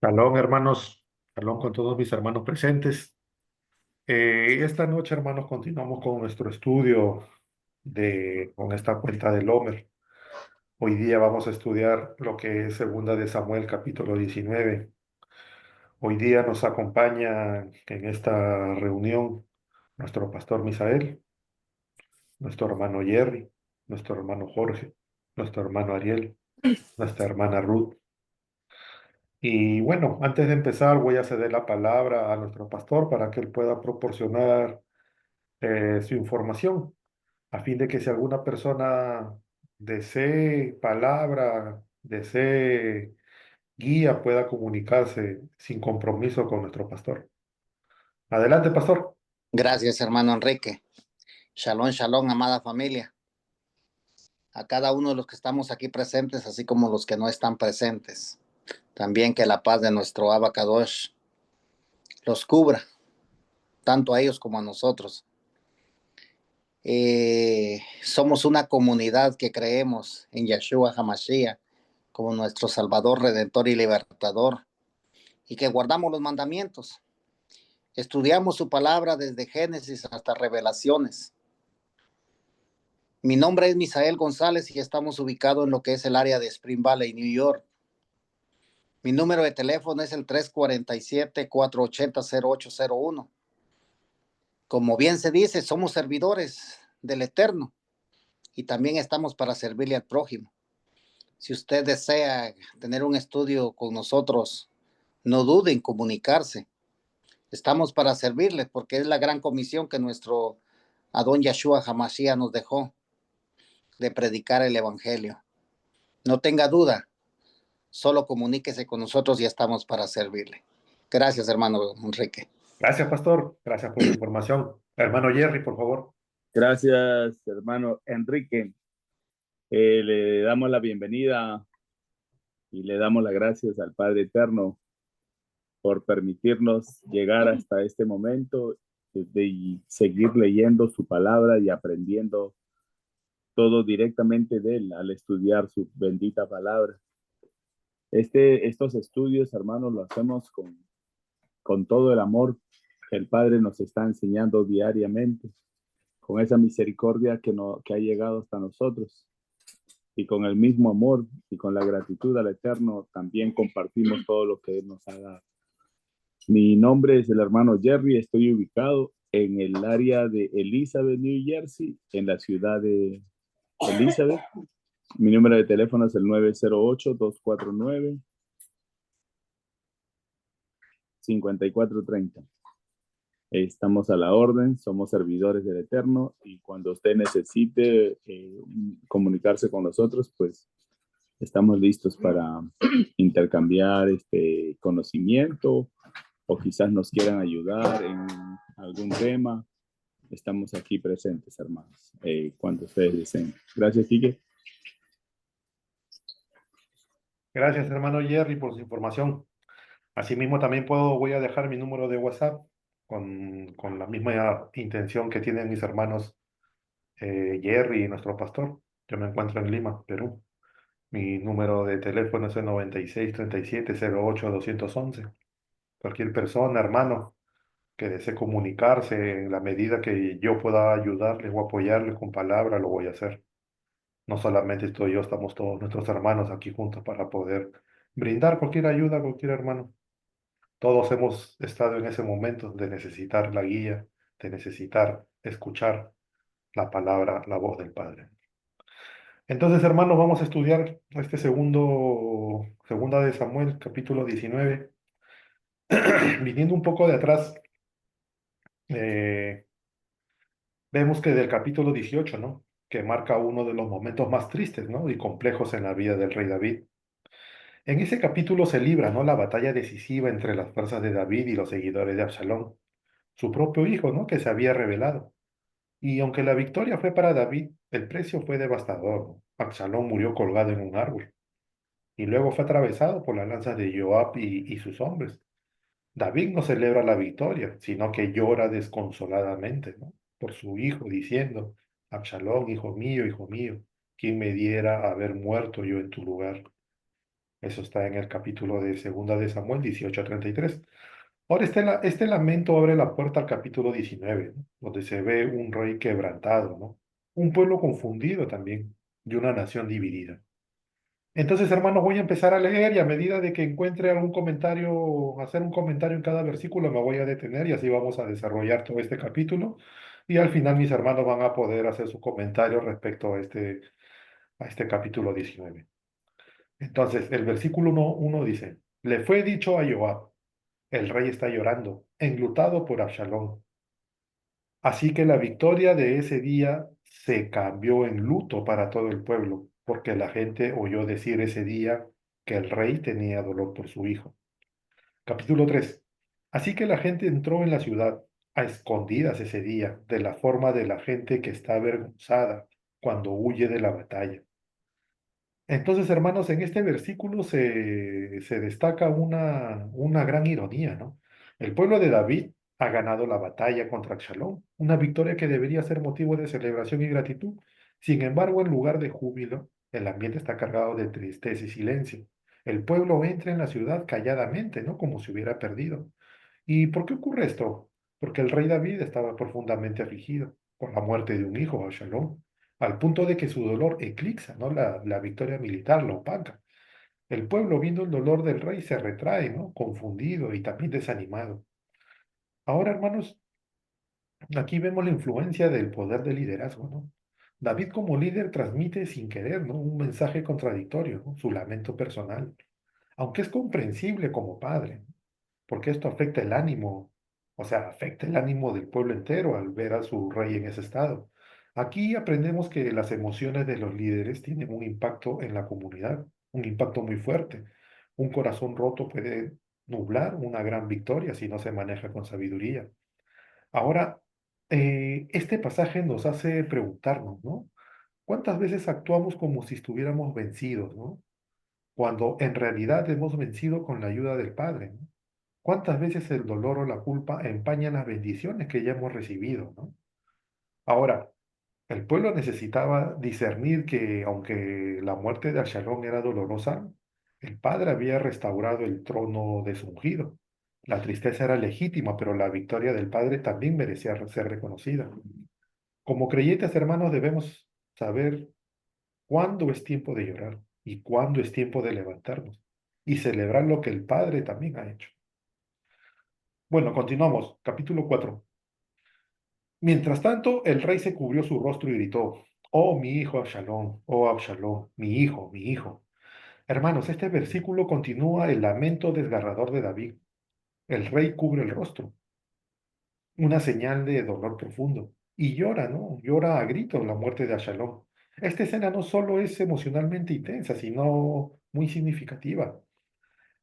Shalom, hermanos, shalom con todos mis hermanos presentes. Esta noche, hermanos, continuamos con nuestro estudio con esta cuenta del Homer. Hoy día vamos a estudiar lo que es Segunda de Samuel, capítulo 19. Hoy día nos acompaña en esta reunión nuestro pastor Misael, nuestro hermano Jerry, nuestro hermano Jorge, nuestro hermano Ariel, nuestra hermana Ruth. Y bueno, antes de empezar voy a ceder la palabra a nuestro pastor para que él pueda proporcionar su información, a fin de que si alguna persona desee palabra, desee guía, pueda comunicarse sin compromiso con nuestro pastor. Adelante, pastor. Gracias, hermano Enrique. Shalom, shalom, amada familia. A cada uno de los que estamos aquí presentes, así como los que no están presentes. También que la paz de nuestro Abacadosh los cubra, tanto a ellos como a nosotros. Somos una comunidad que creemos en Yeshua HaMashiach como nuestro Salvador, Redentor y Libertador, y que guardamos los mandamientos. Estudiamos su palabra desde Génesis hasta Revelaciones. Mi nombre es Misael González y estamos ubicados en lo que es el área de Spring Valley, New York. Mi número de teléfono es el 347-480-0801. Como bien se dice, somos servidores del Eterno y también estamos para servirle al prójimo. Si usted desea tener un estudio con nosotros, no dude en comunicarse. Estamos para servirle porque es la gran comisión que nuestro Adón Yeshua Hamashiach nos dejó de predicar el Evangelio. No tenga duda, solo comuníquese con nosotros y estamos para servirle. Gracias, hermano Enrique. Gracias, pastor. Gracias por su información. Hermano Jerry, por favor. Gracias, hermano Enrique. Le damos la bienvenida y le damos las gracias al Padre Eterno por permitirnos llegar hasta este momento de seguir leyendo su palabra y aprendiendo todo directamente de él al estudiar su bendita palabra. Estos estudios, hermanos, lo hacemos con todo el amor que el Padre nos está enseñando diariamente, con esa misericordia que ha llegado hasta nosotros. Y con el mismo amor y con la gratitud al Eterno también compartimos todo lo que Él nos ha dado. Mi nombre es el hermano Jerry, estoy ubicado en el área de Elizabeth, New Jersey, en la ciudad de Elizabeth. Mi número de teléfono es el 908-249-5430. Estamos a la orden, somos servidores del Eterno y cuando usted necesite comunicarse con nosotros, pues estamos listos para intercambiar este conocimiento o quizás nos quieran ayudar en algún tema. Estamos aquí presentes, hermanos, cuando ustedes deseen. Gracias, Quique. Gracias, hermano Jerry, por su información. Asimismo, también voy a dejar mi número de WhatsApp con la misma intención que tienen mis hermanos Jerry y nuestro pastor. Yo me encuentro en Lima, Perú. Mi número de teléfono es el 96-37-08-211. Cualquier persona, hermano, que desee comunicarse en la medida que yo pueda ayudarles o apoyarles con palabra, lo voy a hacer. No solamente estoy yo, estamos todos nuestros hermanos aquí juntos para poder brindar cualquier ayuda a cualquier hermano. Todos hemos estado en ese momento de necesitar la guía, de necesitar escuchar la palabra, la voz del Padre. Entonces, hermanos, vamos a estudiar segunda de Samuel, capítulo 19. Viniendo un poco de atrás, eh, vemos que del capítulo 18, ¿no? Que marca uno de los momentos más tristes, ¿no? Y complejos en la vida del rey David. En ese capítulo se libra, ¿no? La batalla decisiva entre las fuerzas de David y los seguidores de Absalón, su propio hijo, ¿no? Que se había rebelado. Y aunque la victoria fue para David, el precio fue devastador, ¿no? Absalón murió colgado en un árbol y luego fue atravesado por las lanzas de Joab y sus hombres. David no celebra la victoria, sino que llora desconsoladamente, ¿no? Por su hijo, diciendo, Absalón, hijo mío, ¿quién me diera haber muerto yo en tu lugar? Eso está en el capítulo de Segunda de Samuel 18:33. Ahora este lamento abre la puerta al capítulo 19, ¿no? Donde se ve un rey quebrantado, ¿no? Un pueblo confundido también, y una nación dividida. Entonces, hermanos, voy a empezar a leer y a medida de que encuentre algún comentario, hacer un comentario en cada versículo, me voy a detener y así vamos a desarrollar todo este capítulo. Y al final mis hermanos van a poder hacer sus comentarios respecto a este capítulo 19. Entonces, el versículo 1 dice, le fue dicho a Joab, el rey está llorando, enlutado por Absalón. Así que la victoria de ese día se cambió en luto para todo el pueblo, porque la gente oyó decir ese día que el rey tenía dolor por su hijo. Capítulo 3. Así que la gente entró en la ciudad a escondidas ese día, de la forma de la gente que está avergonzada cuando huye de la batalla. Entonces, hermanos, en este versículo se destaca una gran ironía, ¿no? El pueblo de David ha ganado la batalla contra Absalón, una victoria que debería ser motivo de celebración y gratitud. Sin embargo, en lugar de júbilo, el ambiente está cargado de tristeza y silencio. El pueblo entra en la ciudad calladamente, ¿no? Como si hubiera perdido. ¿Y por qué ocurre esto? Porque el rey David estaba profundamente afligido por la muerte de un hijo, Absalón, al punto de que su dolor eclipsa, ¿no? La victoria militar, lo opaca. El pueblo, viendo el dolor del rey, se retrae, ¿no? Confundido y también desanimado. Ahora, hermanos, aquí vemos la influencia del poder del liderazgo, ¿no? David como líder transmite sin querer, ¿no? Un mensaje contradictorio, ¿no? Su lamento personal, aunque es comprensible como padre, porque esto afecta el ánimo, o sea, afecta el ánimo del pueblo entero al ver a su rey en ese estado. Aquí aprendemos que las emociones de los líderes tienen un impacto en la comunidad, un impacto muy fuerte. Un corazón roto puede nublar una gran victoria si no se maneja con sabiduría. Ahora, este pasaje nos hace preguntarnos, ¿no? ¿Cuántas veces actuamos como si estuviéramos vencidos, ¿no? Cuando en realidad hemos vencido con la ayuda del Padre, ¿no? ¿Cuántas veces el dolor o la culpa empañan las bendiciones que ya hemos recibido, ¿no? Ahora, el pueblo necesitaba discernir que, aunque la muerte de Absalón era dolorosa, el padre había restaurado el trono de su ungido. La tristeza era legítima, pero la victoria del padre también merecía ser reconocida. Como creyentes hermanos debemos saber cuándo es tiempo de llorar y cuándo es tiempo de levantarnos y celebrar lo que el padre también ha hecho. Bueno, continuamos. Capítulo 4. Mientras tanto, el rey se cubrió su rostro y gritó, oh mi hijo Absalón, oh Absalón, mi hijo, mi hijo. Hermanos, este versículo continúa el lamento desgarrador de David. El rey cubre el rostro, una señal de dolor profundo, y llora, ¿no? Llora a gritos la muerte de Absalón. Esta escena no solo es emocionalmente intensa, sino muy significativa.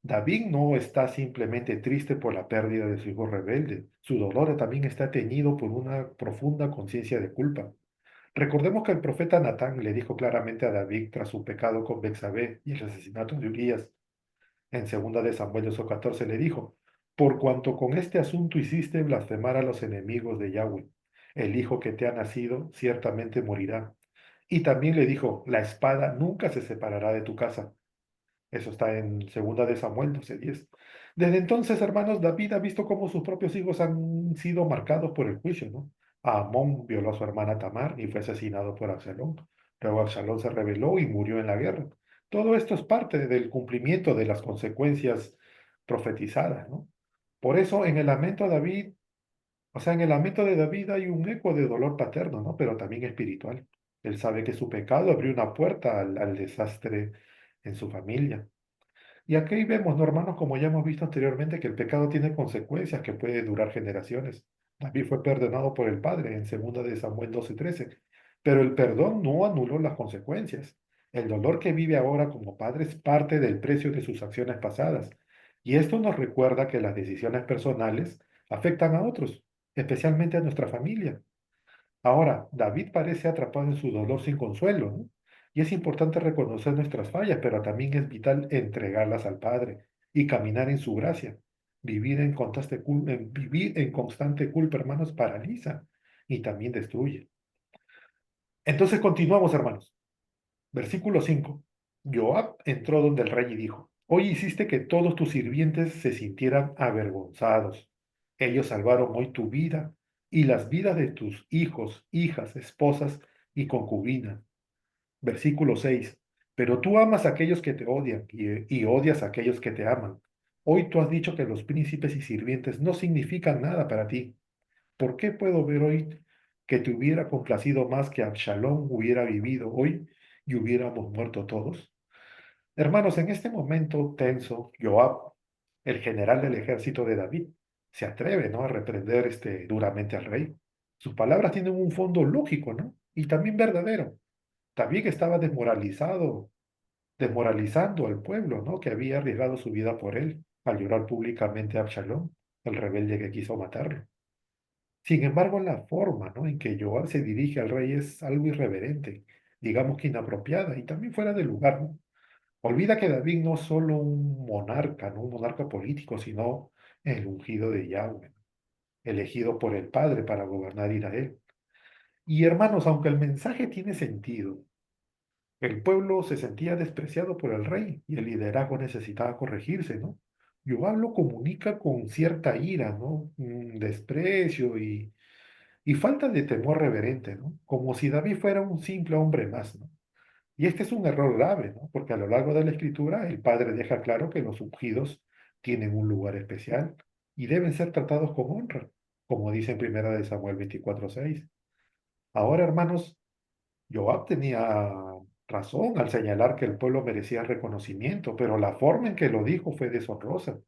David no está simplemente triste por la pérdida de su hijo rebelde. Su dolor también está teñido por una profunda conciencia de culpa. Recordemos que el profeta Natán le dijo claramente a David tras su pecado con Betsabé y el asesinato de Urías. En 2 de Samuel 14 le dijo, por cuanto con este asunto hiciste blasfemar a los enemigos de Yahweh, el hijo que te ha nacido ciertamente morirá. Y también le dijo, la espada nunca se separará de tu casa. Eso está en 2 de Samuel 12:10. Desde entonces, hermanos, David ha visto cómo sus propios hijos han sido marcados por el juicio, ¿no? Amón violó a su hermana Tamar y fue asesinado por Absalón. Luego Absalón se rebeló y murió en la guerra. Todo esto es parte del cumplimiento de las consecuencias profetizadas, ¿no? Por eso en el lamento a David, o sea, en el lamento de David hay un eco de dolor paterno, ¿no? Pero también espiritual. Él sabe que su pecado abrió una puerta al desastre en su familia. Y aquí vemos, ¿no, hermanos? Como ya hemos visto anteriormente, que el pecado tiene consecuencias que pueden durar generaciones. David fue perdonado por el Padre en 2 de Samuel 12:13, pero el perdón no anuló las consecuencias. El dolor que vive ahora como padre es parte del precio de sus acciones pasadas. Y esto nos recuerda que las decisiones personales afectan a otros, especialmente a nuestra familia. Ahora, David parece atrapado en su dolor sin consuelo, ¿no? Y es importante reconocer nuestras fallas, pero también es vital entregarlas al Padre y caminar en su gracia. Vivir en constante culpa, hermanos, paraliza y también destruye. Entonces continuamos, hermanos. Versículo 5. Joab entró donde el rey y dijo, hoy hiciste que todos tus sirvientes se sintieran avergonzados. Ellos salvaron hoy tu vida y las vidas de tus hijos, hijas, esposas y concubinas. Versículo 6. Pero tú amas a aquellos que te odian y odias a aquellos que te aman. Hoy tú has dicho que los príncipes y sirvientes no significan nada para ti. ¿Por qué puedo ver hoy que te hubiera complacido más que Absalón hubiera vivido hoy y hubiéramos muerto todos? Hermanos, en este momento tenso, Joab, el general del ejército de David, se atreve, ¿no?, a reprender duramente al rey. Sus palabras tienen un fondo lógico, ¿no? Y también verdadero. También estaba desmoralizando al pueblo, ¿no?, que había arriesgado su vida por él al llorar públicamente a Absalón, el rebelde que quiso matarlo. Sin embargo, la forma, ¿no?, en que Joab se dirige al rey es algo irreverente, digamos que inapropiada y también fuera de lugar, ¿no? Olvida que David no es solo un monarca, no un monarca político, sino el ungido de Yahweh, elegido por el Padre para gobernar Israel. Y hermanos, aunque el mensaje tiene sentido, el pueblo se sentía despreciado por el rey y el liderazgo necesitaba corregirse, ¿no? Joab lo comunica con cierta ira, ¿no? Desprecio y falta de temor reverente, ¿no? Como si David fuera un simple hombre más, ¿no? Y este es un error grave, ¿no? Porque a lo largo de la escritura el Padre deja claro que los ungidos tienen un lugar especial y deben ser tratados con honra, como dice en Primera de Samuel 24:6. Ahora, hermanos, Joab tenía razón al señalar que el pueblo merecía reconocimiento, pero la forma en que lo dijo fue deshonrosa.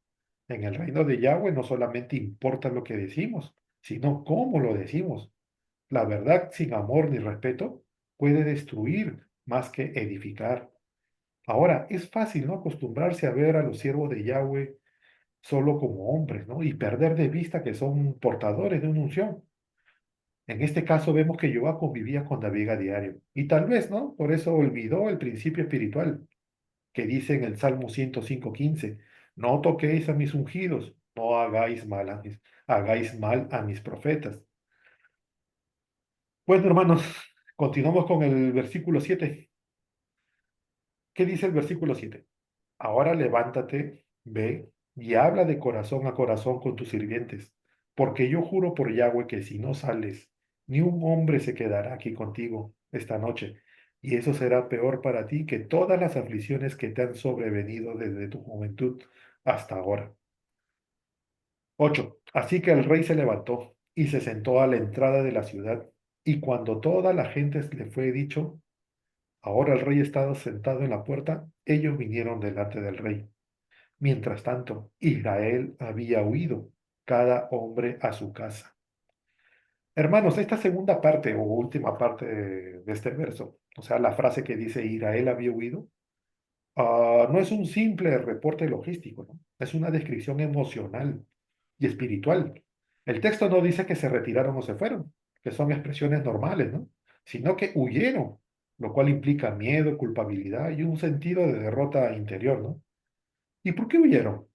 En el reino de Yahweh no solamente importa lo que decimos, sino cómo lo decimos. La verdad sin amor ni respeto puede destruir más que edificar. Ahora, es fácil, ¿no?, acostumbrarse a ver a los siervos de Yahweh solo como hombres, ¿no?, y perder de vista que son portadores de una unción. En este caso vemos que Joab convivía con David a diario. Y tal vez, ¿no?, por eso olvidó el principio espiritual que dice en el Salmo 105:15, no toquéis a mis ungidos, no hagáis mal a mis profetas. Bueno, hermanos, continuamos con el versículo 7. ¿Qué dice el versículo 7? Ahora levántate, ve y habla de corazón a corazón con tus sirvientes, porque yo juro por Yahweh que si no sales, ni un hombre se quedará aquí contigo esta noche, y eso será peor para ti que todas las aflicciones que te han sobrevenido desde tu juventud hasta ahora. 8. Así que el rey se levantó y se sentó a la entrada de la ciudad, y cuando toda la gente le fue dicho, ahora el rey estaba sentado en la puerta, ellos vinieron delante del rey. Mientras tanto, Israel había huido, cada hombre a su casa. Hermanos, esta segunda parte o última parte de este verso, o sea, la frase que dice Israel había huido, no es un simple reporte logístico, ¿no? Es una descripción emocional y espiritual. El texto no dice que se retiraron o se fueron, que son expresiones normales, ¿no? Sino que huyeron, lo cual implica miedo, culpabilidad y un sentido de derrota interior, ¿no? ¿Y por qué huyeron?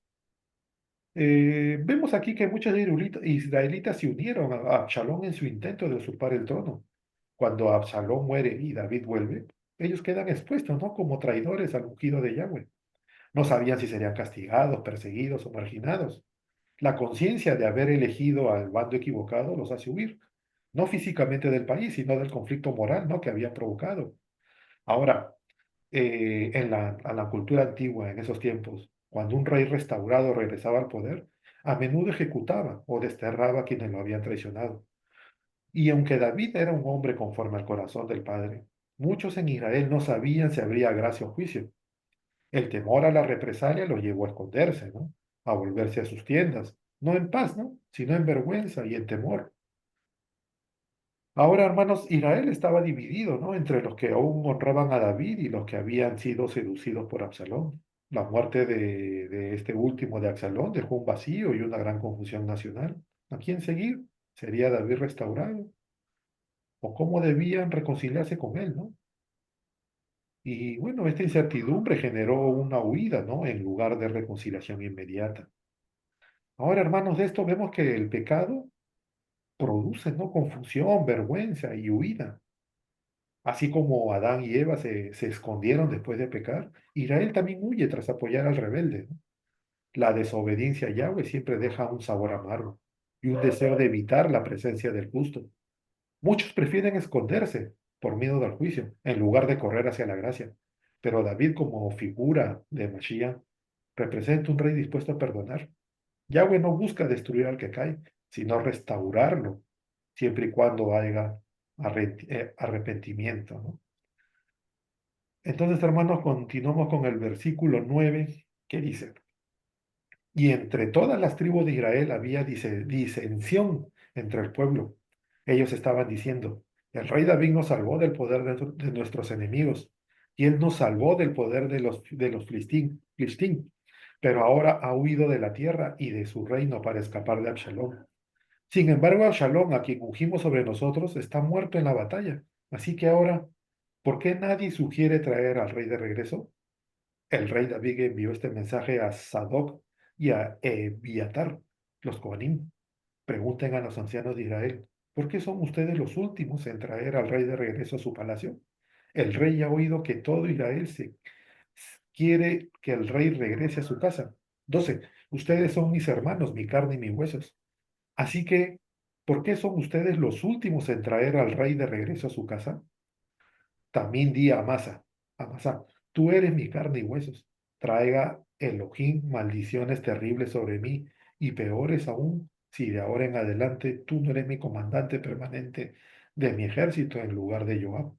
Vemos aquí que muchos israelitas se unieron a Absalón en su intento de usurpar el trono. Cuando Absalón muere y David vuelve, ellos quedan expuestos, ¿no?, como traidores al ungido de Yahweh. No sabían si serían castigados, perseguidos o marginados. La conciencia de haber elegido al bando equivocado los hace huir, no físicamente del país, sino del conflicto moral, ¿no?, que habían provocado. Ahora, a la cultura antigua, en esos tiempos, cuando un rey restaurado regresaba al poder, a menudo ejecutaba o desterraba a quienes lo habían traicionado. Y aunque David era un hombre conforme al corazón del Padre, muchos en Israel no sabían si habría gracia o juicio. El temor a la represalia lo llevó a esconderse, ¿no?, a volverse a sus tiendas, no en paz, ¿no?, sino en vergüenza y en temor. Ahora, hermanos, Israel estaba dividido, ¿no?, entre los que aún honraban a David y los que habían sido seducidos por Absalón. La muerte de este último de Absalón dejó un vacío y una gran confusión nacional. ¿A quién seguir? ¿Sería David restaurado? ¿O cómo debían reconciliarse con él, no? Y bueno, esta incertidumbre generó una huida, ¿no?, en lugar de reconciliación inmediata. Ahora, hermanos, de esto vemos que el pecado produce, ¿no?, confusión, vergüenza y huida. Así como Adán y Eva se escondieron después de pecar, Israel también huye tras apoyar al rebelde, ¿no? La desobediencia a Yahweh siempre deja un sabor amargo y un deseo de evitar la presencia del justo. Muchos prefieren esconderse por miedo del juicio, en lugar de correr hacia la gracia. Pero David, como figura de Mashiach, representa un rey dispuesto a perdonar. Yahweh no busca destruir al que cae, sino restaurarlo, siempre y cuando haya arrepentimiento, ¿no? Entonces, hermanos, continuamos con el versículo 9 que dice, y entre todas las tribus de Israel había disensión entre el pueblo. Ellos estaban diciendo, el rey David nos salvó del poder de nuestros enemigos, y él nos salvó del poder de los Filistín, pero ahora ha huido de la tierra y de su reino para escapar de Absalón. Sin embargo, Absalón, a quien ungimos sobre nosotros, está muerto en la batalla. Así que ahora, ¿por qué nadie sugiere traer al rey de regreso? El rey David envió este mensaje a Sadoc y a Ebiatar, los Coanim. Pregunten a los ancianos de Israel, ¿por qué son ustedes los últimos en traer al rey de regreso a su palacio? El rey ha oído que todo Israel se quiere que el rey regrese a su casa. 12. Ustedes son mis hermanos, mi carne y mis huesos. Así que, ¿por qué son ustedes los últimos en traer al rey de regreso a su casa? También di a Amasa, tú eres mi carne y huesos. Traiga Elohim maldiciones terribles sobre mí y peores aún si de ahora en adelante tú no eres mi comandante permanente de mi ejército en lugar de Joab.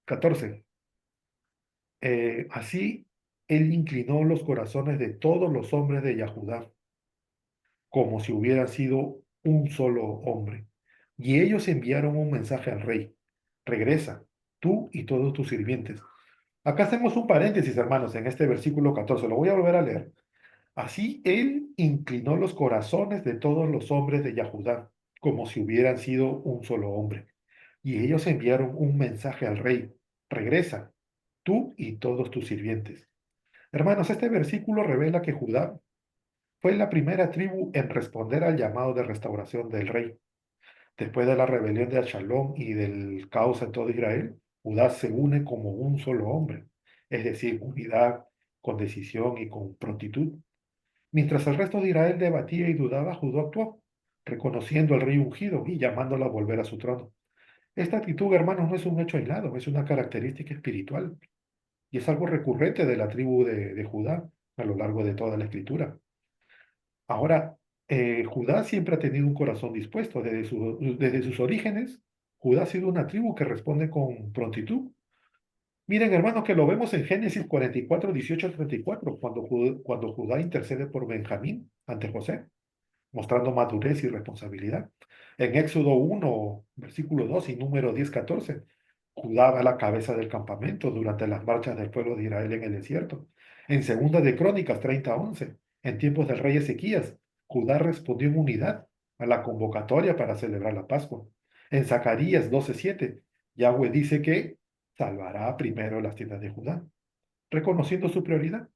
14. Así él inclinó los corazones de todos los hombres de Yahudá, como si hubiera sido un solo hombre. Y ellos enviaron un mensaje al rey. Regresa, tú y todos tus sirvientes. Acá hacemos un paréntesis, hermanos, en este versículo 14. Lo voy a volver a leer. Así él inclinó los corazones de todos los hombres de Yahudá, como si hubieran sido un solo hombre. Y ellos enviaron un mensaje al rey. Regresa, tú y todos tus sirvientes. Hermanos, este versículo revela que Judá fue la primera tribu en responder al llamado de restauración del rey. Después de la rebelión de Absalón y del caos en todo Israel, Judá se une como un solo hombre, es decir, unidad, con decisión y con prontitud. Mientras el resto de Israel debatía y dudaba, Judá actuó, reconociendo al rey ungido y llamándolo a volver a su trono. Esta actitud, hermanos, no es un hecho aislado, es una característica espiritual y es algo recurrente de la tribu de Judá a lo largo de toda la escritura. Ahora, Judá siempre ha tenido un corazón dispuesto. Desde sus orígenes, Judá ha sido una tribu que responde con prontitud. Miren, hermanos, que lo vemos en Génesis 44, 18 al 34, cuando Judá intercede por Benjamín ante José, mostrando madurez y responsabilidad. En Éxodo 1, versículo 2 y número 10, 14, Judá va a la cabeza del campamento durante las marchas del pueblo de Israel en el desierto. En Segunda de Crónicas 30, 11, en tiempos del rey Ezequías, Judá respondió en unidad a la convocatoria para celebrar la Pascua. En Zacarías 12, 7, Yahweh dice que salvará primero las tiendas de Judá, reconociendo su prioridad.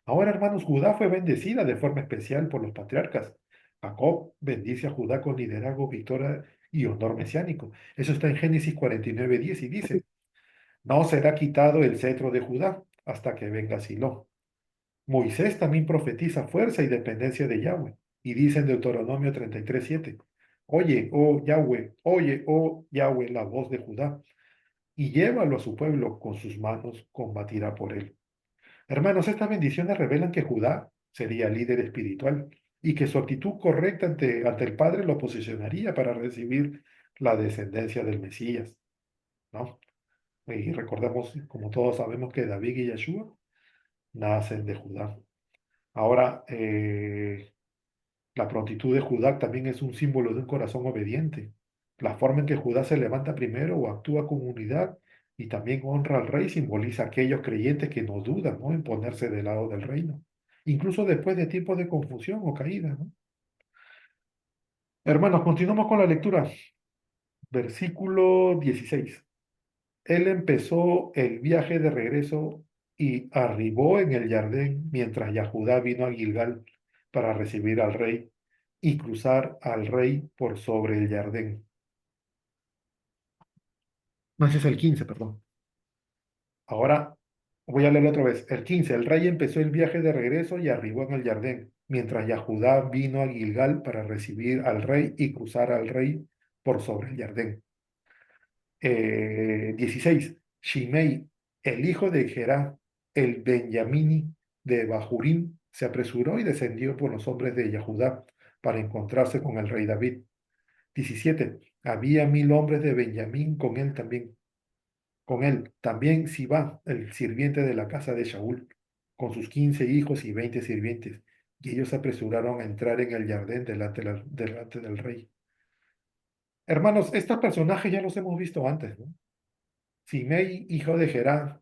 Ahora, hermanos, Judá fue bendecida de forma especial por los patriarcas. Jacob bendice a Judá con liderazgo, victoria y honor mesiánico. Eso está en Génesis 49:10 y dice, no será quitado el cetro de Judá hasta que venga Silo. Moisés también profetiza fuerza y dependencia de Yahweh y dice en Deuteronomio 33:7, oye, oh Yahweh, la voz de Judá, y llévalo a su pueblo con sus manos, combatirá por él. Hermanos, estas bendiciones revelan que Judá sería líder espiritual y que su actitud correcta ante el Padre lo posicionaría para recibir la descendencia del Mesías, ¿no? Y recordemos, como todos sabemos, que David y Yeshua nacen de Judá. Ahora, la prontitud de Judá también es un símbolo de un corazón obediente. La forma en que Judá se levanta primero o actúa con unidad y también honra al rey simboliza a aquellos creyentes que no dudan, ¿no?, en ponerse del lado del reino, incluso después de tiempos de confusión o caída, ¿no? Hermanos, continuamos con la lectura. Versículo 16. Él empezó el viaje de regreso y arribó en el Jardín mientras Yahudá vino a Gilgal para recibir al rey y cruzar al rey por sobre el Jardín. No, ese es el 15, perdón. Ahora voy a leerlo otra vez. El 15, el rey empezó el viaje de regreso y arribó en el Jardín, mientras Yahudá vino a Gilgal para recibir al rey y cruzar al rey por sobre el Jardín. 16, Shimei, el hijo de Gerá, el Benjamini de Bahurim, se apresuró y descendió por los hombres de Yahudá para encontrarse con el rey David. 17, había 1000 hombres de Benjamín con él también. Con él también Sibá, el sirviente de la casa de Shaul, con sus 15 hijos y 20 sirvientes, y ellos se apresuraron a entrar en el jardín delante del rey. Hermanos, estos personajes ya los hemos visto antes, ¿no? Simei, hijo de Gerá,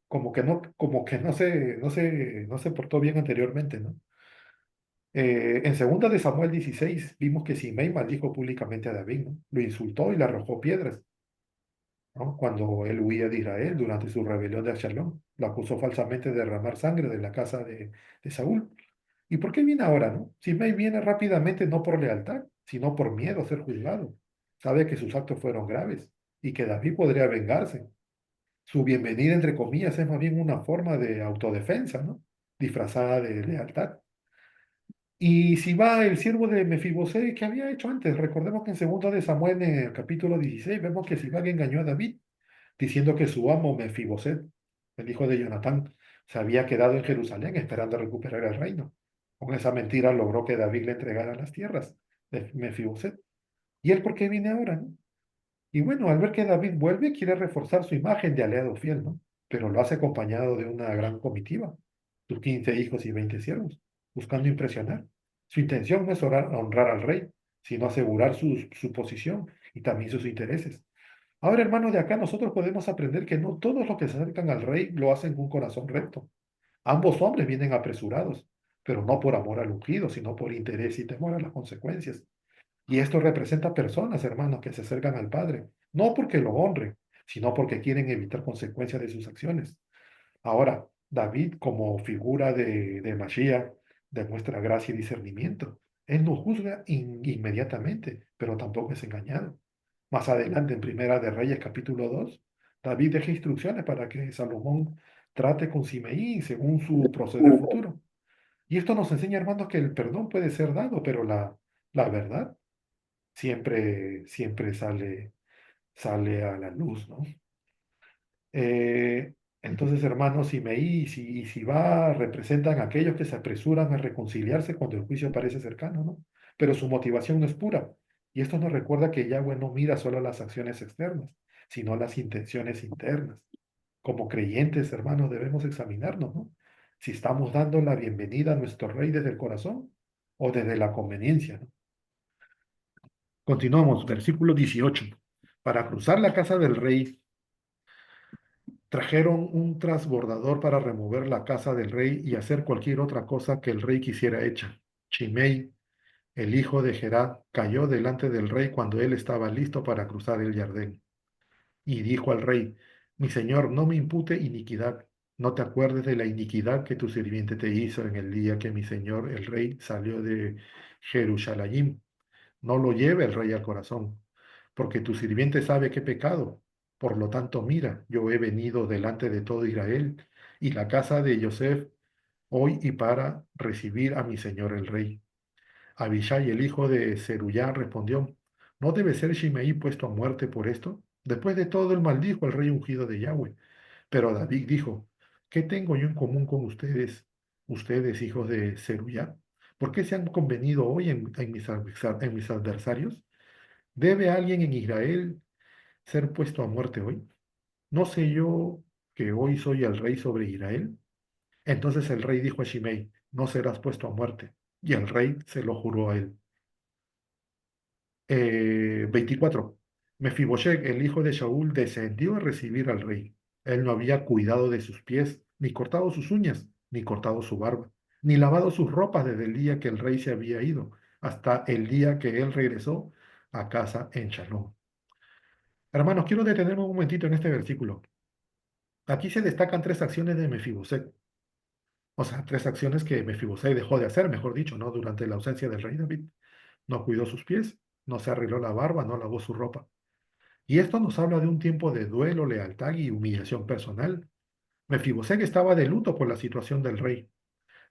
como que no se portó bien anteriormente, ¿no? En segunda de Samuel 16 vimos que Simei maldijo públicamente a David, ¿no? Lo insultó y le arrojó piedras. ¿No? Cuando él huía de Israel durante su rebelión de Absalón, lo acusó falsamente de derramar sangre de la casa de Saúl. ¿Y por qué viene ahora, no? Simei viene rápidamente no por lealtad, sino por miedo a ser juzgado. Sabe que sus actos fueron graves y que David podría vengarse. Su bienvenida, entre comillas, es más bien una forma de autodefensa, ¿no? Disfrazada de lealtad. Y si va el siervo de Mefiboset, ¿qué había hecho antes? Recordemos que en 2 de Samuel, en el capítulo 16, vemos que Sibá engañó a David diciendo que su amo Mefiboset, el hijo de Jonatán, se había quedado en Jerusalén esperando recuperar el reino. Con esa mentira logró que David le entregara las tierras de Mefiboset. ¿Y él por qué viene ahora, no? Y bueno, al ver que David vuelve, quiere reforzar su imagen de aliado fiel, ¿no? Pero lo hace acompañado de una gran comitiva, sus 15 hijos y 20 siervos, buscando impresionar. Su intención no es honrar al rey, sino asegurar su posición y también sus intereses. Ahora, hermanos, de acá nosotros podemos aprender que no todos los que se acercan al rey lo hacen con un corazón recto. Ambos hombres vienen apresurados, pero no por amor al ungido, sino por interés y temor a las consecuencias. Y esto representa personas, hermanos, que se acercan al Padre, no porque lo honren, sino porque quieren evitar consecuencias de sus acciones. Ahora, David, como figura de Mashiach, demuestra gracia y discernimiento. Él no juzga inmediatamente, pero tampoco es engañado. Más adelante, en Primera de Reyes, capítulo 2, David deja instrucciones para que Salomón trate con Simeí según su proceder futuro. Y esto nos enseña, hermanos, que el perdón puede ser dado, pero la verdad siempre sale a la luz, ¿no? Eh, entonces, hermanos, Simeí y Sibá representan a aquellos que se apresuran a reconciliarse cuando el juicio parece cercano, ¿no? Pero su motivación no es pura. Y esto nos recuerda que Yahweh no mira solo las acciones externas, sino las intenciones internas. Como creyentes, hermanos, debemos examinarnos, ¿no? Si estamos dando la bienvenida a nuestro Rey desde el corazón o desde la conveniencia, ¿no? Continuamos, versículo 18. Para cruzar la casa del rey, trajeron un transbordador para remover la casa del rey y hacer cualquier otra cosa que el rey quisiera hecha. Shimei, el hijo de Gerá, cayó delante del rey cuando él estaba listo para cruzar el Jardín. Y dijo al rey, mi señor, no me impute iniquidad. No te acuerdes de la iniquidad que tu sirviente te hizo en el día que mi señor el rey salió de Jerusalén. No lo lleve el rey al corazón, porque tu sirviente sabe qué pecado. Por lo tanto, mira, yo he venido delante de todo Israel y la casa de Joseph hoy y para recibir a mi señor el rey. Abishai, el hijo de Zeruyá, respondió, ¿no debe ser Shimei puesto a muerte por esto? Después de todo, él maldijo al rey ungido de Yahweh. Pero David dijo, ¿qué tengo yo en común con ustedes hijos de Zeruyá? ¿Por qué se han convenido hoy en mis adversarios? ¿Debe alguien en Israel ser puesto a muerte hoy? ¿No sé yo que hoy soy el rey sobre Israel? Entonces el rey dijo a Shimei, no serás puesto a muerte. Y el rey se lo juró a él. 24. Mefiboset, el hijo de Shaul, descendió a recibir al rey. Él no había cuidado de sus pies, ni cortado sus uñas, ni cortado su barba, ni lavado sus ropas desde el día que el rey se había ido, hasta el día que él regresó a casa en Shalom. Hermanos, quiero detenerme un momentito en este versículo. Aquí se destacan tres acciones de Mefiboset, o sea, tres acciones que Mefiboset dejó de hacer, mejor dicho, ¿no? Durante la ausencia del rey David. No cuidó sus pies, no se arregló la barba, no lavó su ropa. Y esto nos habla de un tiempo de duelo, lealtad y humillación personal. Mefibosé estaba de luto por la situación del rey.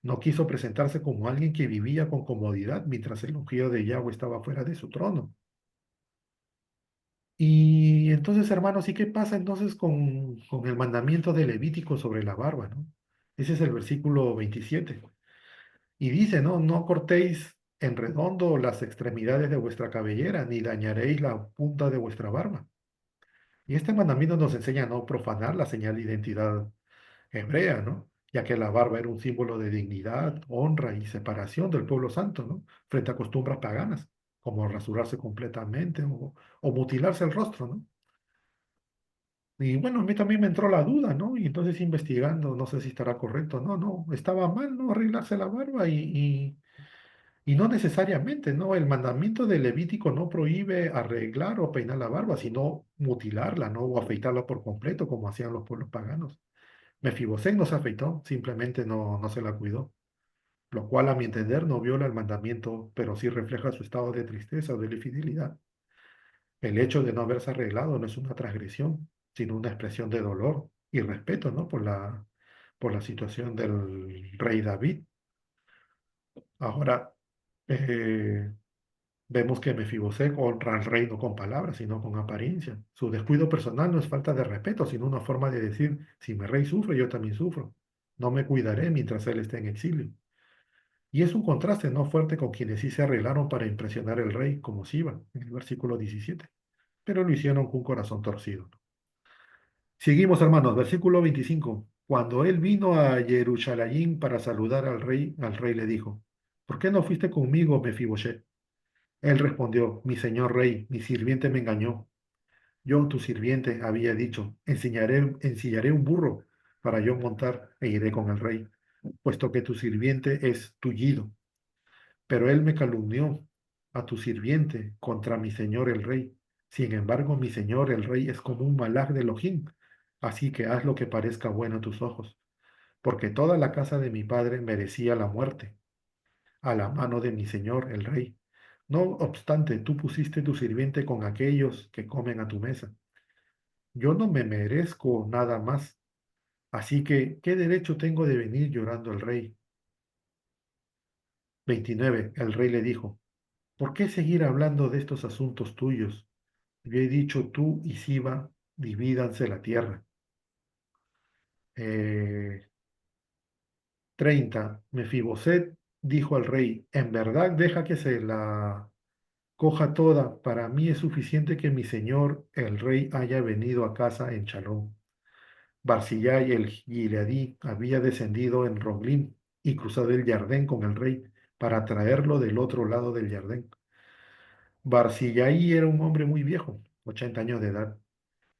No quiso presentarse como alguien que vivía con comodidad mientras el ungido de Yahweh estaba fuera de su trono. Y entonces, hermanos, ¿y qué pasa entonces con el mandamiento de Levítico sobre la barba, ¿no? Ese es el versículo 27. Y dice, ¿no? No cortéis en redondo las extremidades de vuestra cabellera, ni dañaréis la punta de vuestra barba. Y este mandamiento nos enseña a no profanar la señal de identidad hebrea, ¿no? Ya que la barba era un símbolo de dignidad, honra y separación del pueblo santo, ¿no? Frente a costumbres paganas, como rasurarse completamente o mutilarse el rostro, ¿no? Y bueno, a mí también me entró la duda, ¿no? Y entonces investigando, no sé si estará correcto, no, no, estaba mal, ¿no? Arreglarse la barba y no necesariamente, ¿no? El mandamiento de Levítico no prohíbe arreglar o peinar la barba, sino mutilarla, ¿no? O afeitarla por completo, como hacían los pueblos paganos. Mefibosé no se afeitó, simplemente no se la cuidó, lo cual a mi entender no viola el mandamiento, pero sí refleja su estado de tristeza o de infidelidad. El hecho de no haberse arreglado no es una transgresión, sino una expresión de dolor y respeto, ¿no? Por la situación del rey David. Ahora, eh, vemos que Mefiboset honra al rey no con palabras, sino con apariencia. Su descuido personal no es falta de respeto, sino una forma de decir, si mi rey sufre, yo también sufro. No me cuidaré mientras él esté en exilio. Y es un contraste no fuerte con quienes sí se arreglaron para impresionar al rey, como Siba, en el versículo 17, pero lo hicieron con un corazón torcido. Seguimos, hermanos, versículo 25. Cuando él vino a Jerusalén para saludar al rey le dijo, ¿por qué no fuiste conmigo, Mefiboset? Él respondió, mi señor rey, mi sirviente me engañó. Yo, tu sirviente, había dicho, ensillaré un burro para yo montar e iré con el rey, puesto que tu sirviente es tullido. Pero él me calumnió a tu sirviente contra mi señor el rey. Sin embargo, mi señor el rey es como un malaj de Elohim, así que haz lo que parezca bueno a tus ojos, porque toda la casa de mi padre merecía la muerte a la mano de mi señor el rey. No obstante, tú pusiste tu sirviente con aquellos que comen a tu mesa. Yo no me merezco nada más, así que, ¿qué derecho tengo de venir llorando al rey? 29. El rey le dijo, ¿por qué seguir hablando de estos asuntos tuyos? Yo he dicho tú y Siba, divídanse la tierra. Eh, 30. Mefiboset dijo al rey, en verdad deja que se la coja toda, para mí es suficiente que mi señor el rey haya venido a casa en Shalom. Barzillai el Gileadí había descendido en Roglim y cruzado el Jardín con el rey para traerlo del otro lado del Jardín. Barzillai era un hombre muy viejo, 80 años de edad.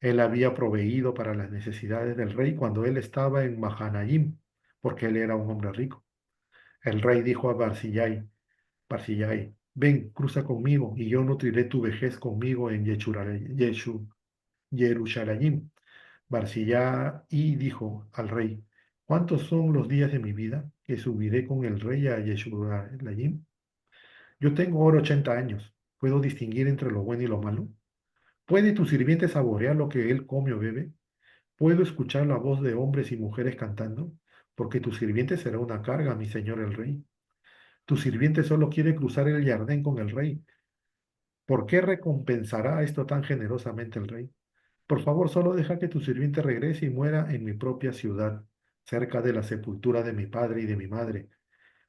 Él había proveído para las necesidades del rey cuando él estaba en Mahanaim, porque él era un hombre rico. El rey dijo a Barzillai, ven, cruza conmigo, y yo nutriré tu vejez conmigo en Jerusalén. Barzillai dijo al rey, ¿cuántos son los días de mi vida que subiré con el rey a Jerusalén? Yo tengo ahora 80 años. ¿Puedo distinguir entre lo bueno y lo malo? ¿Puede tu sirviente saborear lo que él come o bebe? ¿Puedo escuchar la voz de hombres y mujeres cantando? Porque tu sirviente será una carga, mi señor el rey. Tu sirviente solo quiere cruzar el Jardín con el rey. ¿Por qué recompensará esto tan generosamente el rey? Por favor, solo deja que tu sirviente regrese y muera en mi propia ciudad, cerca de la sepultura de mi padre y de mi madre.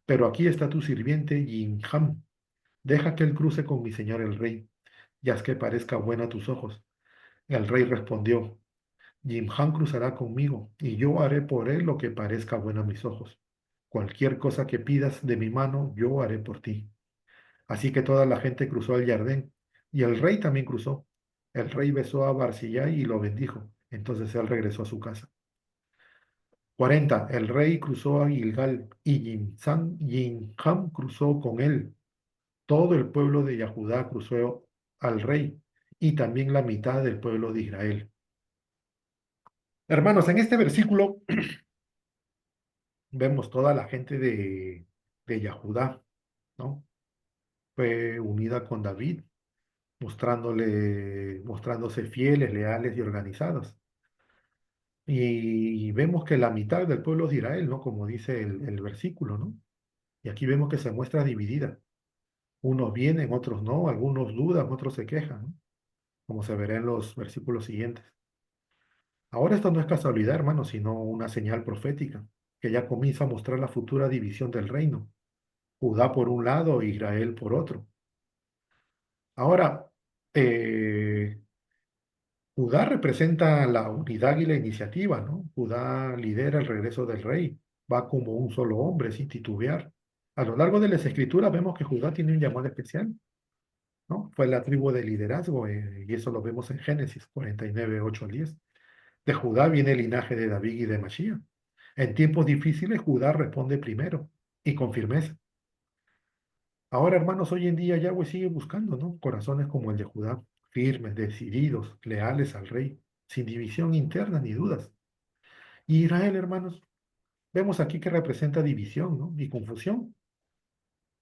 Pero aquí está tu sirviente Yimham. Deja que él cruce con mi señor el rey, y haz que parezca bueno a tus ojos. El rey respondió, Jimhan cruzará conmigo, y yo haré por él lo que parezca bueno a mis ojos. Cualquier cosa que pidas de mi mano, yo haré por ti. Así que toda la gente cruzó el Jardín, y el rey también cruzó. El rey besó a Barzillai y lo bendijo. Entonces él regresó a su casa. 40. El rey cruzó a Gilgal, y Jimham cruzó con él. Todo el pueblo de Yahudá cruzó al rey, y también la mitad del pueblo de Israel. Hermanos, en este versículo vemos toda la gente de Yahudá, ¿no? Fue unida con David mostrándose fieles, leales y organizados. Y vemos que la mitad del pueblo de Israel, ¿no? Como dice el versículo, ¿no? Y aquí vemos que se muestra dividida. Unos vienen, otros no, algunos dudan, otros se quejan, ¿no? Como se verá en los versículos siguientes. Ahora esto no es casualidad, hermano, sino una señal profética, que ya comienza a mostrar la futura división del reino. Judá por un lado, Israel por otro. Ahora, eh, Judá representa la unidad y la iniciativa, ¿no? Judá lidera el regreso del rey, va como un solo hombre, sin titubear. A lo largo de las escrituras vemos que Judá tiene un llamado especial, ¿no? Fue la tribu de liderazgo, y eso lo vemos en Génesis 49, 8 al 10. De Judá viene el linaje de David y de Mashiach. En tiempos difíciles, Judá responde primero y con firmeza. Ahora, hermanos, hoy en día Yahweh sigue buscando, ¿no? Corazones como el de Judá, firmes, decididos, leales al rey, sin división interna ni dudas. Y Israel, hermanos, vemos aquí que representa división, ¿no? Y confusión.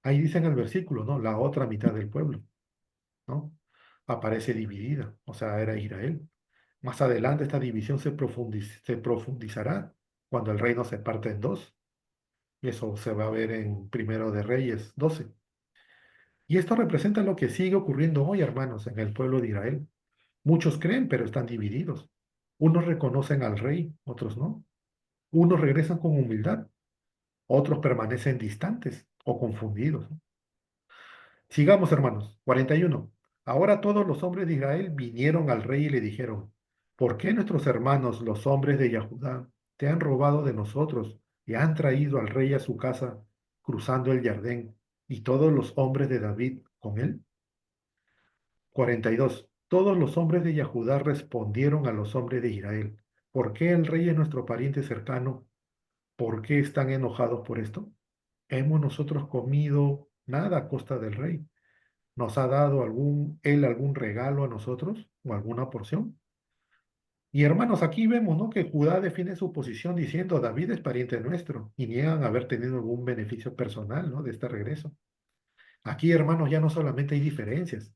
Ahí dice en el versículo, ¿no? La otra mitad del pueblo, ¿no? Aparece dividida, o sea, era Israel. Más adelante esta división se profundizará cuando el reino se parte en dos. Y eso se va a ver en Primero de Reyes 12. Y esto representa lo que sigue ocurriendo hoy, hermanos, en el pueblo de Israel. Muchos creen, pero están divididos. Unos reconocen al rey, otros no. Unos regresan con humildad, otros permanecen distantes o confundidos. Sigamos, hermanos. 41. Ahora todos los hombres de Israel vinieron al rey y le dijeron, ¿por qué nuestros hermanos, los hombres de Yahudá, te han robado de nosotros y han traído al rey a su casa, cruzando el Jardín, y todos los hombres de David con él? 42. Todos los hombres de Yahudá respondieron a los hombres de Israel, ¿por qué el rey es nuestro pariente cercano? ¿Por qué están enojados por esto? ¿Hemos nosotros comido nada a costa del rey? ¿Nos ha dado él algún regalo a nosotros o alguna porción? Y hermanos, aquí vemos, ¿no? Que Judá define su posición diciendo, David es pariente nuestro, y niegan haber tenido algún beneficio personal, ¿no? De este regreso. Aquí, hermanos, ya no solamente hay diferencias,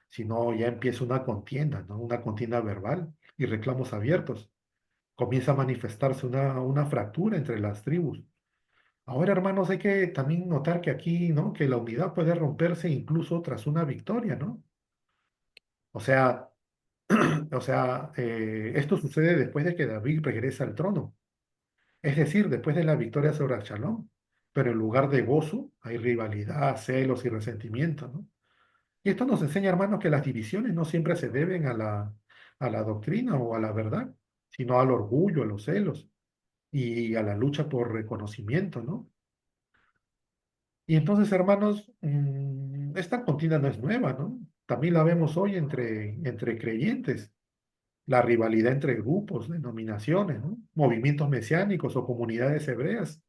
sino ya empieza una contienda, ¿no? Una contienda verbal y reclamos abiertos. Comienza a manifestarse una fractura entre las tribus. Ahora, hermanos, hay que también notar que aquí, ¿no? Que la unidad puede romperse incluso tras una victoria, ¿no? O sea, esto sucede después de que David regresa al trono, es decir, después de la victoria sobre Absalón. Pero en lugar de gozo hay rivalidad, celos y resentimiento, ¿no? Y esto nos enseña, hermanos, que las divisiones no siempre se deben a la doctrina o a la verdad, sino al orgullo, a los celos y a la lucha por reconocimiento, ¿no? Y entonces, hermanos, esta contienda no es nueva, ¿no? También la vemos hoy entre creyentes, la rivalidad entre grupos, denominaciones, ¿no? Movimientos mesiánicos o comunidades hebreas,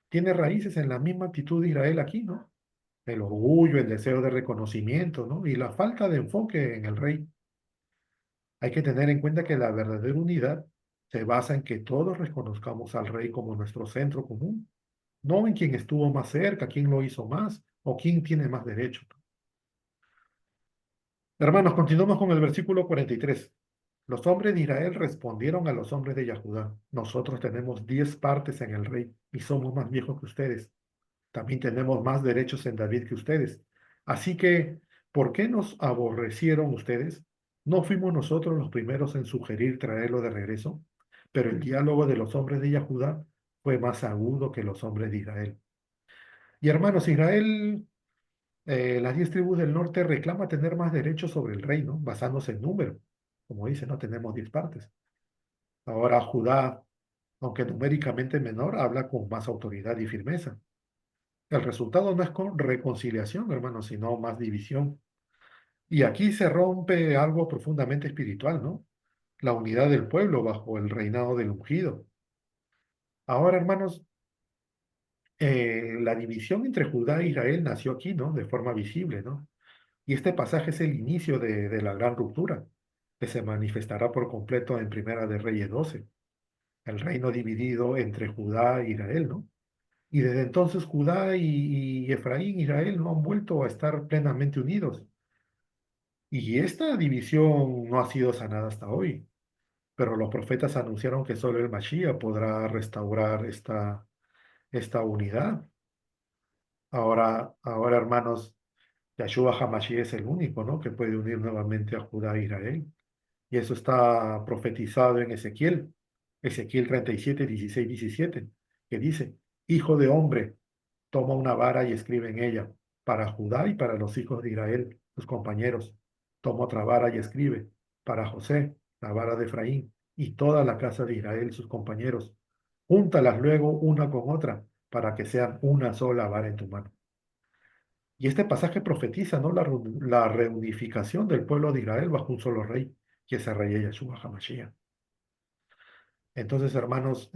tiene raíces en la misma actitud de Israel aquí, ¿no? El orgullo, el deseo de reconocimiento, ¿no? Y la falta de enfoque en el rey. Hay que tener en cuenta que la verdadera unidad se basa en que todos reconozcamos al rey como nuestro centro común, no en quién estuvo más cerca, quién lo hizo más o quién tiene más derecho. Hermanos, continuamos con el versículo 43. Los hombres de Israel respondieron a los hombres de Yahudá, nosotros tenemos 10 partes en el rey y somos más viejos que ustedes. También tenemos más derechos en David que ustedes. Así que, ¿por qué nos aborrecieron ustedes? ¿No fuimos nosotros los primeros en sugerir traerlo de regreso? Pero el diálogo de los hombres de Yahudá fue más agudo que los hombres de Israel. Y hermanos, Israel, las 10 tribus del norte reclama tener más derechos sobre el reino, basándose en número. Como dice, no tenemos 10 partes. Ahora Judá, aunque numéricamente menor, habla con más autoridad y firmeza. El resultado no es con reconciliación, hermanos, sino más división. Y aquí se rompe algo profundamente espiritual, ¿no? La unidad del pueblo bajo el reinado del ungido. Ahora, hermanos, la división entre Judá e Israel nació aquí, ¿no? De forma visible, ¿no? Y este pasaje es el inicio de la gran ruptura, que se manifestará por completo en Primera de Reyes 12, el reino dividido entre Judá e Israel, ¿no? Y desde entonces Judá y Efraín, Israel, no han vuelto a estar plenamente unidos. Y esta división no ha sido sanada hasta hoy, pero los profetas anunciaron que solo el Mashiach podrá restaurar esta unidad. Ahora, hermanos, Yahshua HaMashiach es el único, ¿no?, que puede unir nuevamente a Judá e Israel. Y eso está profetizado en Ezequiel 37, 16, 17, que dice: Hijo de hombre, toma una vara y escribe en ella, para Judá y para los hijos de Israel, sus compañeros. Toma otra vara y escribe, para José, la vara de Efraín, y toda la casa de Israel, sus compañeros. Júntalas luego una con otra, para que sean una sola vara en tu mano. Y este pasaje profetiza, ¿no?, la reunificación del pueblo de Israel bajo un solo rey, que es el rey Yeshua HaMashiach. Entonces, hermanos,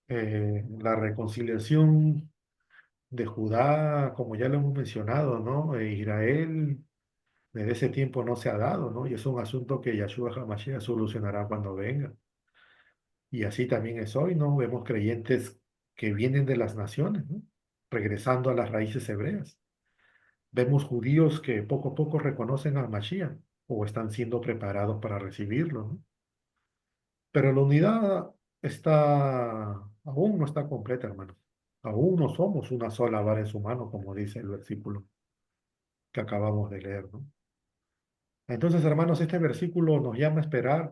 la reconciliación de Judá, como ya lo hemos mencionado, ¿no?, Israel desde ese tiempo no se ha dado, ¿no? Y es un asunto que Yeshua HaMashiach solucionará cuando venga. Y así también es hoy, ¿no? Vemos creyentes que vienen de las naciones, ¿no?, regresando a las raíces hebreas. Vemos judíos que poco a poco reconocen al Mashiach o están siendo preparados para recibirlo, ¿no? Pero la unidad aún no está completa, hermanos. Aún no somos una sola vara en su mano, como dice el versículo que acabamos de leer, ¿no? Entonces, hermanos, este versículo nos llama a esperar,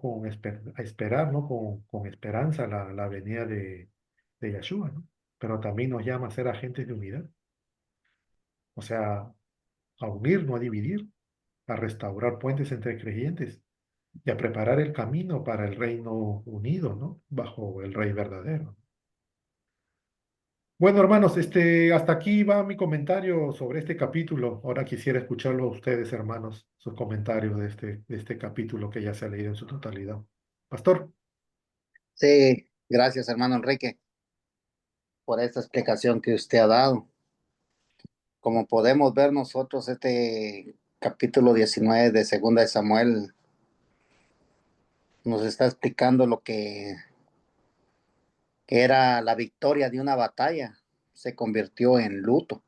a esperar, ¿no?, con esperanza la venida de Yeshua, ¿no? Pero también nos llama a ser agentes de unidad. O sea, a unir, no a dividir, a restaurar puentes entre creyentes y a preparar el camino para el reino unido, ¿no?, bajo el Rey verdadero. Bueno, hermanos, hasta aquí va mi comentario sobre este capítulo. Ahora quisiera escucharlo a ustedes, hermanos, sus comentarios de este capítulo que ya se ha leído en su totalidad. Pastor. Sí, gracias, hermano Enrique, por esta explicación que usted ha dado. Como podemos ver nosotros, este capítulo 19 de Segunda de Samuel nos está explicando lo que era la victoria de una batalla, se convirtió en luto.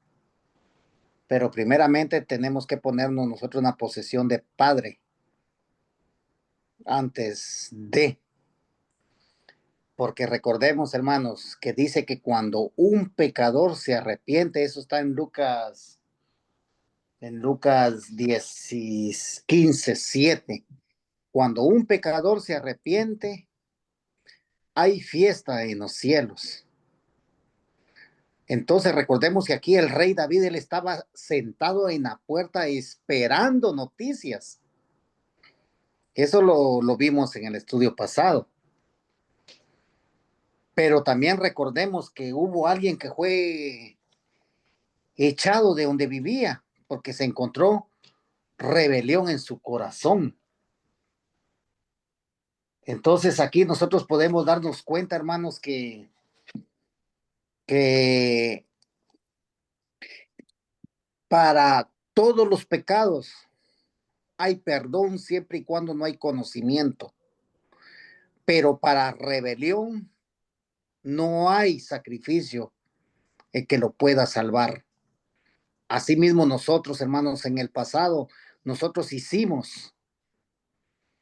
Pero primeramente tenemos que ponernos nosotros en una posición de padre antes de, porque recordemos, hermanos, que dice que cuando un pecador se arrepiente, eso está en Lucas 10, 15, 7. Cuando un pecador se arrepiente, hay fiesta en los cielos. Entonces recordemos que aquí el rey David, él estaba sentado en la puerta esperando noticias. Eso lo vimos en el estudio pasado. Pero también recordemos que hubo alguien que fue echado de donde vivía porque se encontró rebelión en su corazón. Entonces aquí nosotros podemos darnos cuenta, hermanos, que para todos los pecados hay perdón siempre y cuando no hay conocimiento. Pero para rebelión no hay sacrificio que lo pueda salvar. Asimismo nosotros, hermanos, en el pasado, nosotros hicimos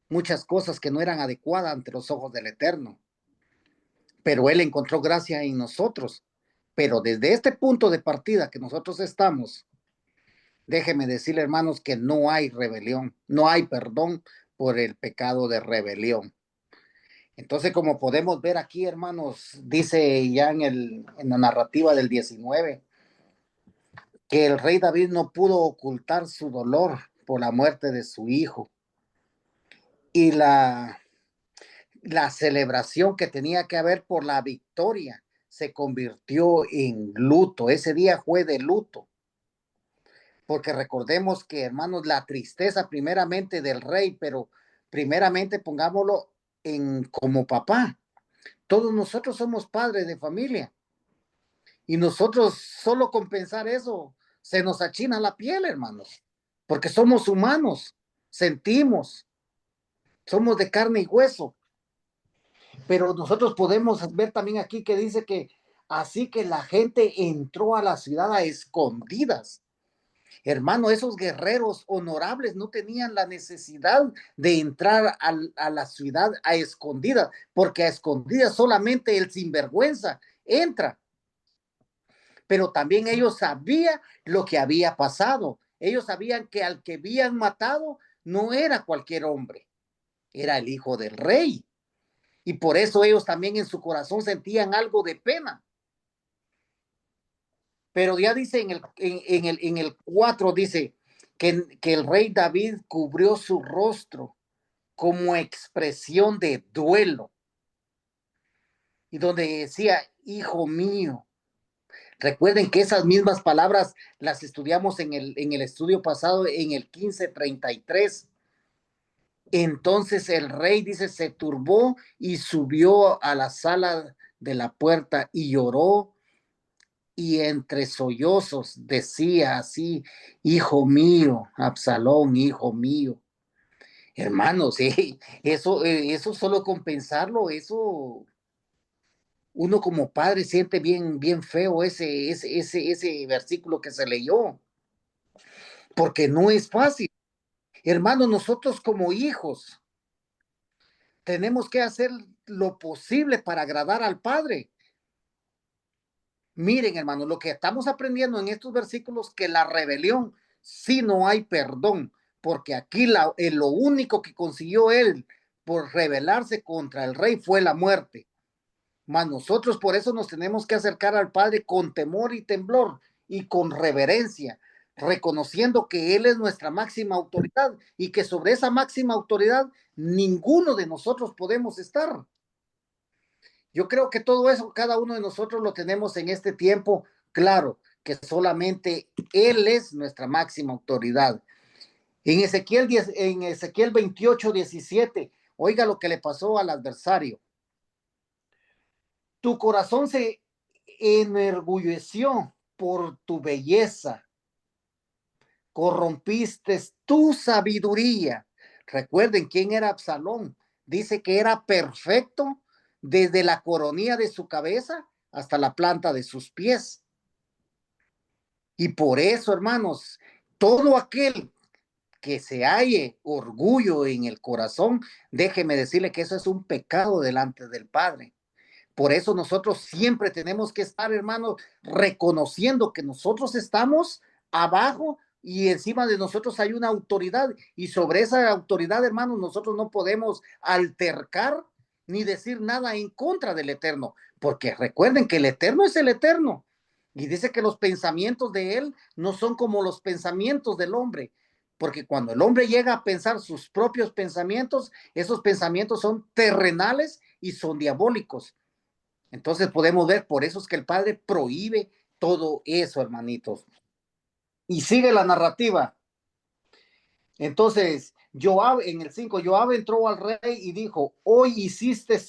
muchas cosas que no eran adecuadas ante los ojos del Eterno. Pero Él encontró gracia en nosotros. Pero desde este punto de partida que nosotros estamos, déjeme decirle, hermanos, que no hay rebelión, no hay perdón por el pecado de rebelión. Entonces, como podemos ver aquí, hermanos, dice ya en la narrativa del 19, que el rey David no pudo ocultar su dolor por la muerte de su hijo. Y la celebración que tenía que haber por la victoria se convirtió en luto. Ese día fue de luto. Porque recordemos que, hermanos, la tristeza primeramente del rey, pero primeramente pongámoslo como papá. Todos nosotros somos padres de familia. Y nosotros solo con pensar eso se nos achina la piel, hermanos. Porque somos humanos, sentimos, somos de carne y hueso. Pero nosotros podemos ver también aquí que dice que así que la gente entró a la ciudad a escondidas. Hermano, esos guerreros honorables no tenían la necesidad de entrar a la ciudad a escondidas, porque a escondidas solamente el sinvergüenza entra. Pero también ellos sabían lo que había pasado. Ellos sabían que al que habían matado no era cualquier hombre, era el hijo del rey. Y por eso ellos también en su corazón sentían algo de pena. Pero ya dice en el 4, dice que el rey David cubrió su rostro como expresión de duelo. Y donde decía, hijo mío. Recuerden que esas mismas palabras las estudiamos en el estudio pasado, en el 15:33. Entonces el rey, dice, se turbó y subió a la sala de la puerta y lloró, y entre sollozos decía así, hijo mío, Absalón, hijo mío. Hermanos, eso solo con pensarlo, eso uno como padre siente bien feo ese versículo que se leyó, porque no es fácil. Hermanos, nosotros como hijos tenemos que hacer lo posible para agradar al Padre. Miren, hermanos, lo que estamos aprendiendo en estos versículos, que la rebelión, si no hay perdón, porque aquí lo único que consiguió él por rebelarse contra el rey fue la muerte. Mas nosotros por eso nos tenemos que acercar al Padre con temor y temblor y con reverencia, reconociendo que Él es nuestra máxima autoridad y que sobre esa máxima autoridad ninguno de nosotros podemos estar. Yo creo que todo eso, cada uno de nosotros lo tenemos en este tiempo, claro, que solamente Él es nuestra máxima autoridad. En Ezequiel 28:17, oiga lo que le pasó al adversario. Tu corazón se enorgulleció por tu belleza, corrompiste tu sabiduría. Recuerden quién era Absalón. Dice que era perfecto desde la coronilla de su cabeza hasta la planta de sus pies. Y por eso, hermanos, todo aquel que se halle orgullo en el corazón, déjeme decirle que eso es un pecado delante del Padre. Por eso nosotros siempre tenemos que estar, hermanos, reconociendo que nosotros estamos abajo y encima de nosotros hay una autoridad. Y sobre esa autoridad, hermanos, nosotros no podemos altercar ni decir nada en contra del Eterno. Porque recuerden que el Eterno es el Eterno. Y dice que los pensamientos de Él no son como los pensamientos del hombre. Porque cuando el hombre llega a pensar sus propios pensamientos, esos pensamientos son terrenales y son diabólicos. Entonces podemos ver, por eso es que el Padre prohíbe todo eso, hermanitos. Y sigue la narrativa. Entonces, Joab, en el 5, Joab entró al rey y dijo, hoy hiciste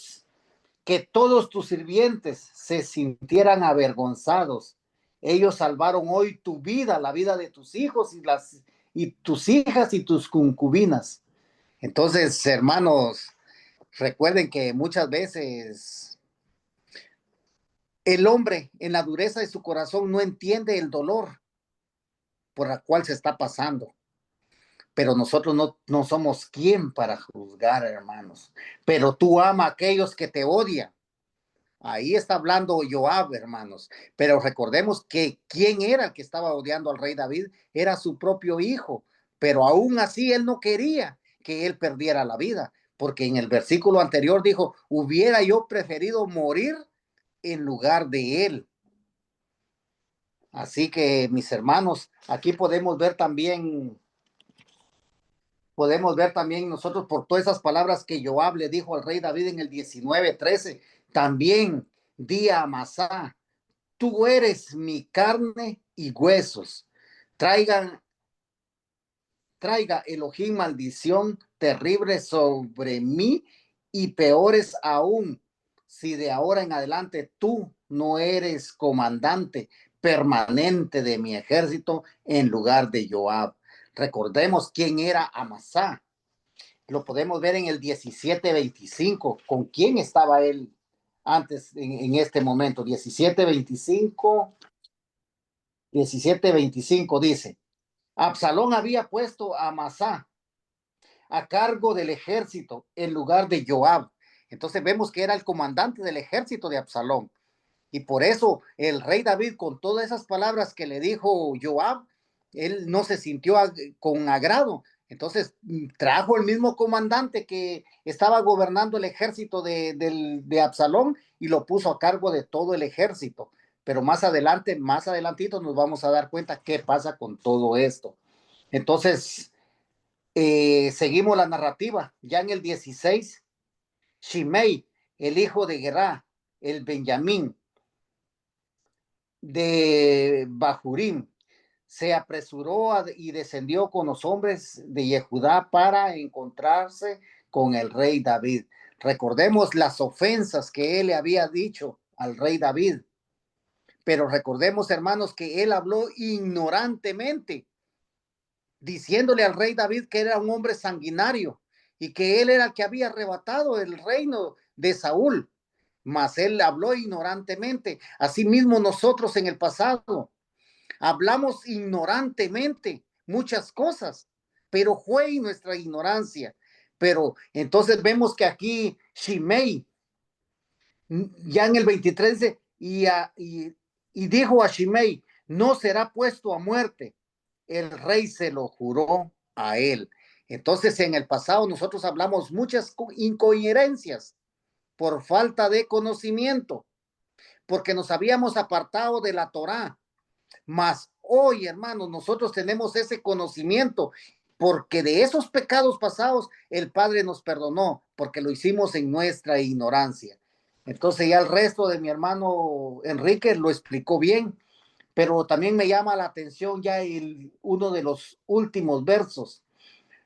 que todos tus sirvientes se sintieran avergonzados. Ellos salvaron hoy tu vida, la vida de tus hijos y tus hijas y tus concubinas. Entonces, hermanos, recuerden que muchas veces el hombre en la dureza de su corazón no entiende el dolor por el cual se está pasando. Pero nosotros no somos quien para juzgar, hermanos. Pero tú ama a aquellos que te odian. Ahí está hablando Joab, hermanos. Pero recordemos que quién era el que estaba odiando al rey David, era su propio hijo. Pero aún así él no quería que él perdiera la vida, porque en el versículo anterior dijo, hubiera yo preferido morir en lugar de él. Así que, mis hermanos, aquí podemos ver también nosotros por todas esas palabras que Joab le dijo al rey David en el 19:13, también di a Amasá, tú eres mi carne y huesos, traiga Elohim maldición terrible sobre mí y peores aún, si de ahora en adelante tú no eres comandante permanente de mi ejército en lugar de Joab. Recordemos quién era Amasá. Lo podemos ver en el 17:25. ¿Con quién estaba él antes en este momento? 17:25 dice, Absalón había puesto a Amasá a cargo del ejército en lugar de Joab. Entonces vemos que era el comandante del ejército de Absalón. Y por eso el rey David, con todas esas palabras que le dijo Joab, él no se sintió con agrado. Entonces trajo el mismo comandante que estaba gobernando el ejército de Absalón y lo puso a cargo de todo el ejército. Pero más adelante, más adelantito nos vamos a dar cuenta qué pasa con todo esto. Entonces, seguimos la narrativa. Ya en el 16, Shimei, el hijo de Gerá, el Benjamín, de Bahurim, se apresuró y descendió con los hombres de Yehudá para encontrarse con el rey David. Recordemos las ofensas que él le había dicho al rey David, pero recordemos, hermanos, que él habló ignorantemente, diciéndole al rey David que era un hombre sanguinario y que él era el que había arrebatado el reino de Saúl, mas él habló ignorantemente. Asimismo, nosotros en el pasado hablamos ignorantemente muchas cosas, pero fue nuestra ignorancia. Pero entonces vemos que aquí Shimei, ya en el 23, dice, y dijo a Shimei, no será puesto a muerte. El rey se lo juró a él. Entonces en el pasado nosotros hablamos muchas incoherencias por falta de conocimiento, porque nos habíamos apartado de la Torá. Mas hoy, hermanos, nosotros tenemos ese conocimiento porque de esos pecados pasados el Padre nos perdonó, porque lo hicimos en nuestra ignorancia. Entonces ya el resto de mi hermano Enrique lo explicó bien, pero también me llama la atención ya uno de los últimos versos.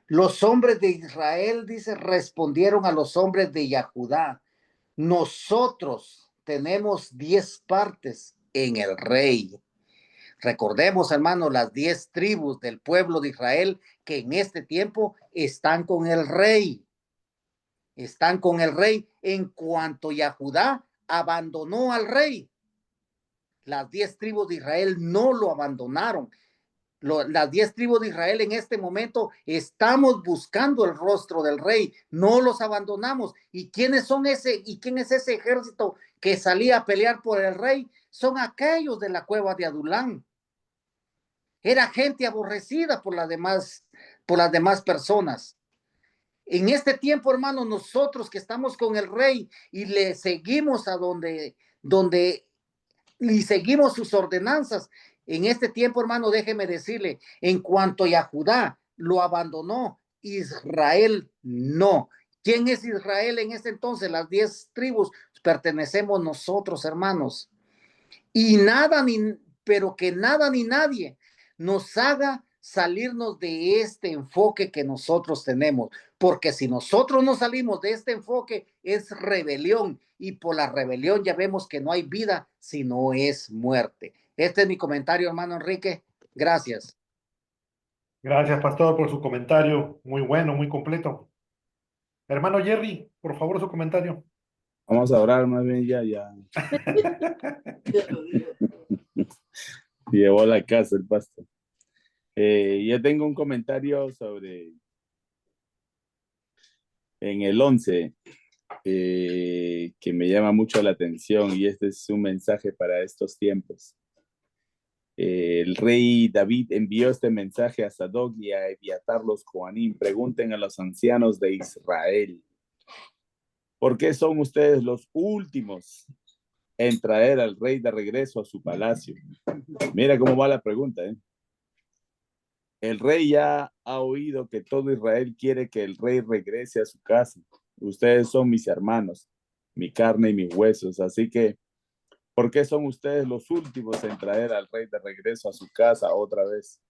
Los hombres de Israel, dice, respondieron a los hombres de Yahudá. Nosotros tenemos 10 partes en el rey. Recordemos, hermanos, las 10 tribus del pueblo de Israel que en este tiempo están con el rey. Están con el rey en cuanto Yahudá abandonó al rey. Las 10 tribus de Israel no lo abandonaron. Las 10 tribus de Israel en este momento estamos buscando el rostro del rey, no los abandonamos. ¿Y quiénes son y quién es ese ejército que salía a pelear por el rey? Son aquellos de la cueva de Adulán. Era gente aborrecida por las demás personas. En este tiempo, hermano, nosotros que estamos con el rey y le seguimos a donde y seguimos sus ordenanzas, en este tiempo, hermano, déjeme decirle, en cuanto a Judá lo abandonó, Israel no. ¿Quién es Israel en este entonces? Las 10 tribus pertenecemos nosotros, hermanos. Y pero que nada ni nadie nos haga salirnos de este enfoque que nosotros tenemos, porque si nosotros no salimos de este enfoque es rebelión, y por la rebelión ya vemos que no hay vida, sino es muerte. Este es mi comentario, hermano Enrique. Gracias. Gracias, pastor, por su comentario. Muy bueno, muy completo. Hermano Jerry, por favor, su comentario. Vamos a orar más bien ya. Llevó a la casa el pastor. Yo tengo un comentario sobre en el 11 que me llama mucho la atención, y este es un mensaje para estos tiempos. El rey David envió este mensaje a Sadoc y a Ebiatar los Joanim. Pregunten a los ancianos de Israel, ¿por qué son ustedes los últimos en traer al rey de regreso a su palacio? Mira cómo va la pregunta, ¿eh? El rey ya ha oído que todo Israel quiere que el rey regrese a su casa. Ustedes son mis hermanos, mi carne y mis huesos. Así que, ¿por qué son ustedes los últimos en traer al rey de regreso a su casa otra vez?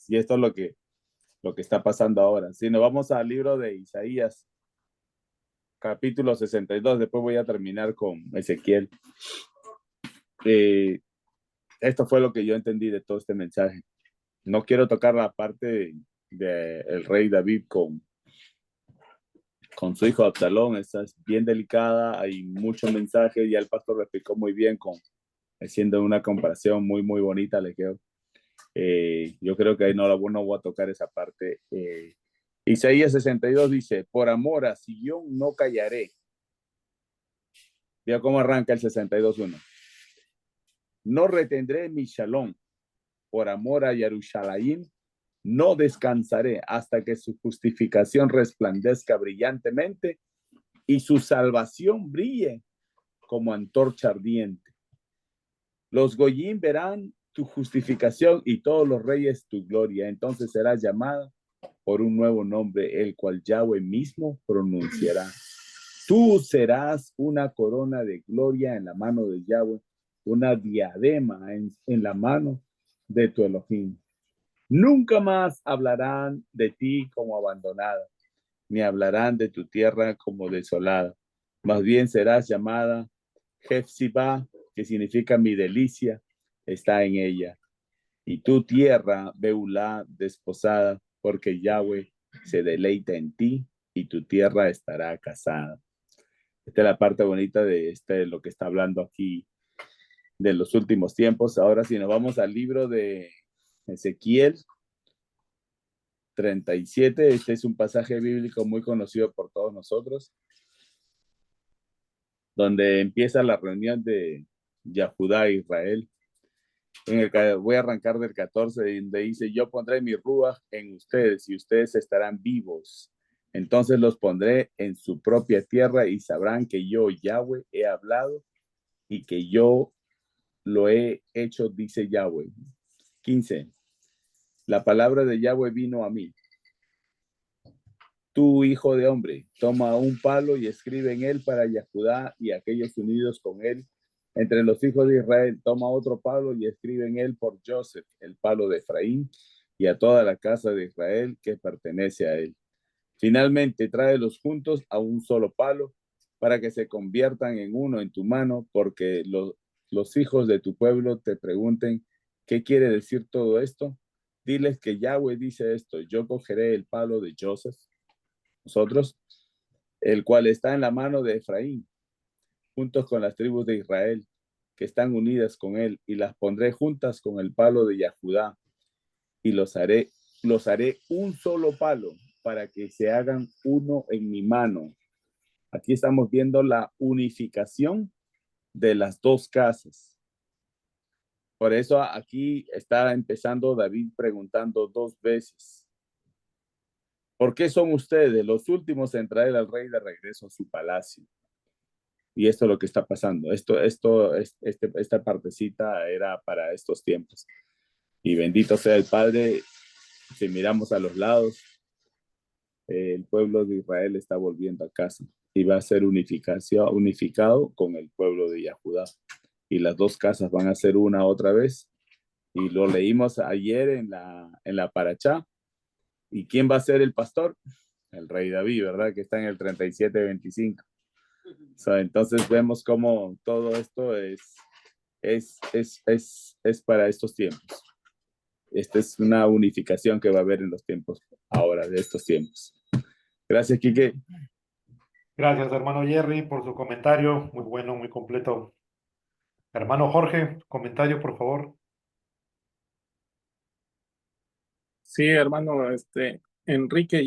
Y esto es lo que está pasando ahora. Si nos vamos al libro de Isaías, capítulo 62, después voy a terminar con Ezequiel. Esto fue lo que yo entendí de todo este mensaje. No quiero tocar la parte del rey David con su hijo Absalón. Esta es bien delicada, hay muchos mensajes, ya el pastor lo explicó muy bien con haciendo una comparación muy, muy bonita, le quedó. Yo creo que ahí no voy a tocar esa parte. Isaías 62 dice, por amor a Sion no callaré. ¿Vio cómo arranca el 62:1? No retendré mi shalom. Por amor a Jerusalén no descansaré hasta que su justificación resplandezca brillantemente y su salvación brille como antorcha ardiente. Los goyim verán tu justificación y todos los reyes tu gloria. Entonces serás llamada por un nuevo nombre, el cual Yahweh mismo pronunciará. Tú serás una corona de gloria en la mano de Yahweh, una diadema en la mano de tu Elohim. Nunca más hablarán de ti como abandonada, ni hablarán de tu tierra como desolada. Más bien serás llamada Hefzibah, que significa mi delicia está en ella. Y tu tierra, Beulah, desposada, porque Yahweh se deleita en ti y tu tierra estará casada. Esta es la parte bonita de lo que está hablando aquí de los últimos tiempos. Ahora, si nos vamos al libro de Ezequiel 37, este es un pasaje bíblico muy conocido por todos nosotros, donde empieza la reunión de Yahudá e Israel. Voy a arrancar del 14, donde dice, yo pondré mi ruaj en ustedes y ustedes estarán vivos. Entonces los pondré en su propia tierra y sabrán que yo, Yahweh, he hablado y que yo lo he hecho, dice Yahweh. 15. La palabra de Yahweh vino a mí. Tú, hijo de hombre, toma un palo y escribe en él para Yahudá y aquellos unidos con él. Entre los hijos de Israel, toma otro palo y escribe en él por Joseph, el palo de Efraín, y a toda la casa de Israel que pertenece a él. Finalmente, tráelos juntos a un solo palo para que se conviertan en uno en tu mano, porque los hijos de tu pueblo te pregunten, ¿qué quiere decir todo esto? Diles que Yahweh dice esto, yo cogeré el palo de Joseph, nosotros, el cual está en la mano de Efraín, juntos con las tribus de Israel, que están unidas con él, y las pondré juntas con el palo de Yahudá, y los haré un solo palo, para que se hagan uno en mi mano. Aquí estamos viendo la unificación de las dos casas. Por eso aquí está empezando David preguntando 2 veces. ¿Por qué son ustedes los últimos en traer al rey de regreso a su palacio? Y esto es lo que está pasando. Esta partecita era para estos tiempos. Y bendito sea el Padre. Si miramos a los lados, el pueblo de Israel está volviendo a casa y va a ser unificado con el pueblo de Yahudá. Y las dos casas van a ser una otra vez. Y lo leímos ayer en la Parachá. ¿Y quién va a ser el pastor? El rey David, ¿verdad? Que está en el 37:25. Entonces vemos cómo todo esto es para estos tiempos. Esta es una unificación que va a haber en los tiempos ahora, de estos tiempos. Gracias, Quique. Gracias, hermano Jerry, por su comentario. Muy bueno, muy completo. Hermano Jorge, comentario, por favor. Sí, hermano, Enrique,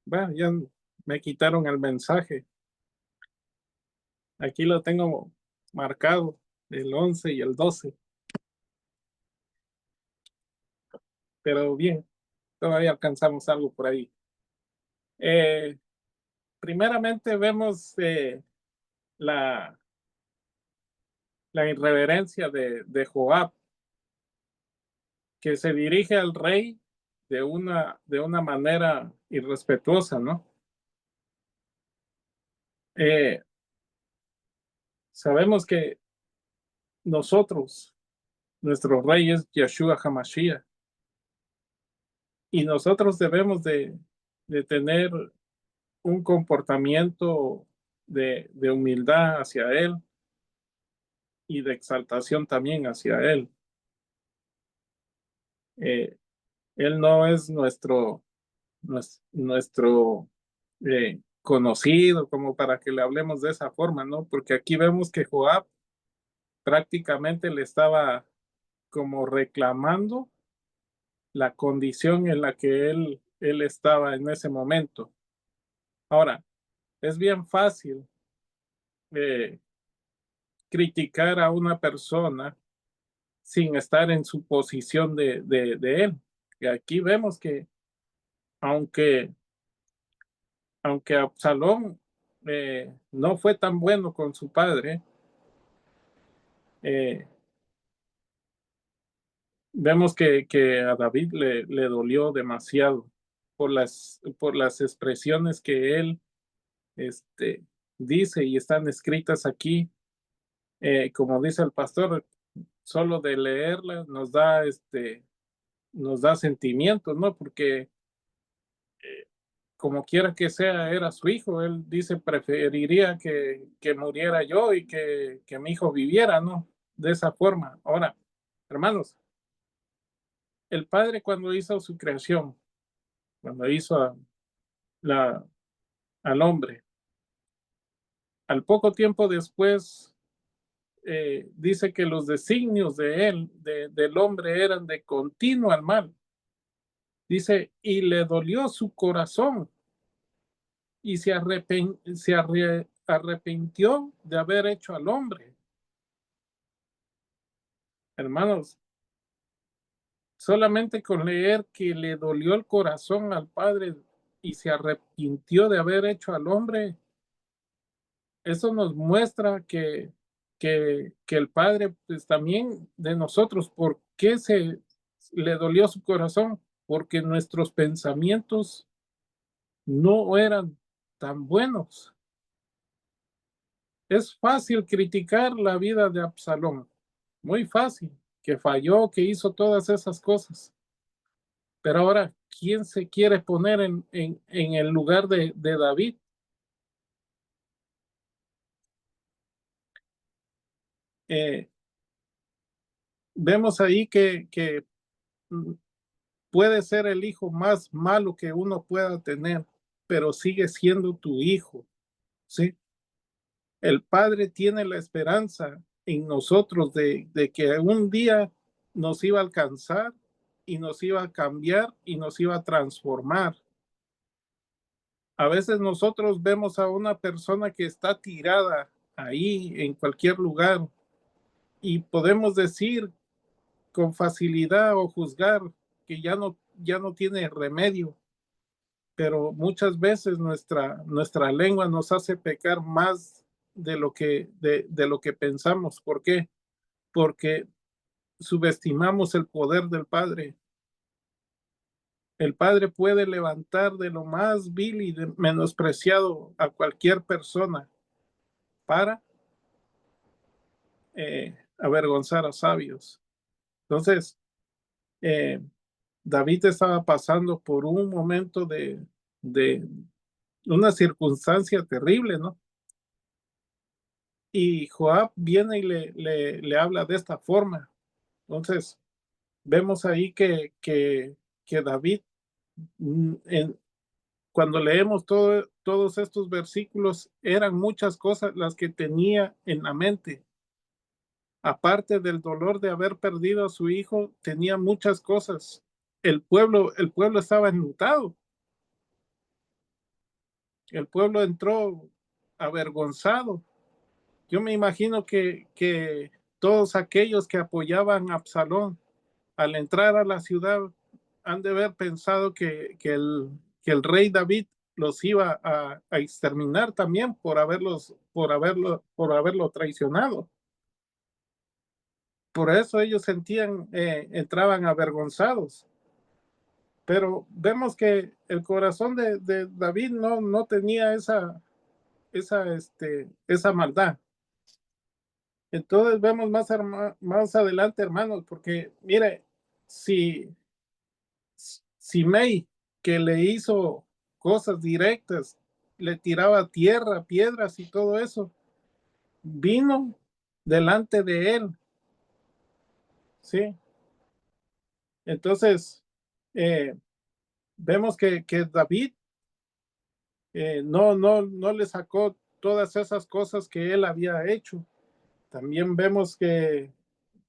bueno, ya me quitaron el mensaje. Aquí lo tengo marcado, el 11 y el 12. Pero bien, todavía alcanzamos algo por ahí. Primeramente vemos la irreverencia de Joab, que se dirige al rey de una manera irrespetuosa, ¿no? Sabemos que nuestro rey es Yeshua HaMashiach, y nosotros debemos de tener un comportamiento de humildad hacia él y de exaltación también hacia él. Él no es nuestro conocido como para que le hablemos de esa forma, ¿no? Porque aquí vemos que Joab prácticamente le estaba como reclamando la condición en la que él estaba en ese momento. Ahora, es bien fácil criticar a una persona sin estar en su posición de él. Y aquí vemos que aunque, aunque Absalón no fue tan bueno con su padre, vemos que a David le dolió demasiado por las expresiones que él dice y están escritas aquí. Como dice el pastor, solo de leerlas nos da sentimientos, ¿no? Porque como quiera que sea, era su hijo. Él dice, preferiría que muriera yo y que mi hijo viviera, ¿no? De esa forma. Ahora, hermanos, el Padre cuando hizo su creación, cuando hizo al hombre, al poco tiempo después, dice que los designios de él, del hombre, eran de continuo al mal. Dice, y le dolió su corazón y arrepintió de haber hecho al hombre. Hermanos, solamente con leer que le dolió el corazón al Padre y se arrepintió de haber hecho al hombre, eso nos muestra que el Padre, pues también de nosotros, ¿por qué le dolió su corazón? Porque nuestros pensamientos no eran tan buenos. Es fácil criticar la vida de Absalón, muy fácil, que falló, que hizo todas esas cosas. Pero ahora, ¿quién se quiere poner en el lugar de David? Vemos ahí que puede ser el hijo más malo que uno pueda tener, pero sigue siendo tu hijo, ¿sí? El Padre tiene la esperanza en nosotros de que un día nos iba a alcanzar y nos iba a cambiar y nos iba a transformar. A veces nosotros vemos a una persona que está tirada ahí en cualquier lugar y podemos decir con facilidad o juzgar que ya no tiene remedio, pero muchas veces nuestra lengua nos hace pecar más de lo que pensamos. ¿Por qué? Porque subestimamos el poder del Padre. El Padre puede levantar de lo más vil y menospreciado a cualquier persona para avergonzar a sabios. Entonces, David estaba pasando por un momento de una circunstancia terrible, ¿no? Y Joab viene y le habla de esta forma. Entonces, vemos ahí que David, cuando leemos todos estos versículos, eran muchas cosas las que tenía en la mente. Aparte del dolor de haber perdido a su hijo, tenía muchas cosas. El pueblo estaba enlutado. El pueblo entró avergonzado. Yo me imagino que todos aquellos que apoyaban a Absalón al entrar a la ciudad han de haber pensado que el rey David los iba a exterminar también por haberlo traicionado. Por eso ellos entraban avergonzados. Pero vemos que el corazón de David no tenía esa maldad. Entonces vemos más adelante, hermanos, porque mire, si May, que le hizo cosas directas, le tiraba tierra, piedras y todo eso, vino delante de él, ¿sí? Entonces, vemos que David no le sacó todas esas cosas que él había hecho. también vemos que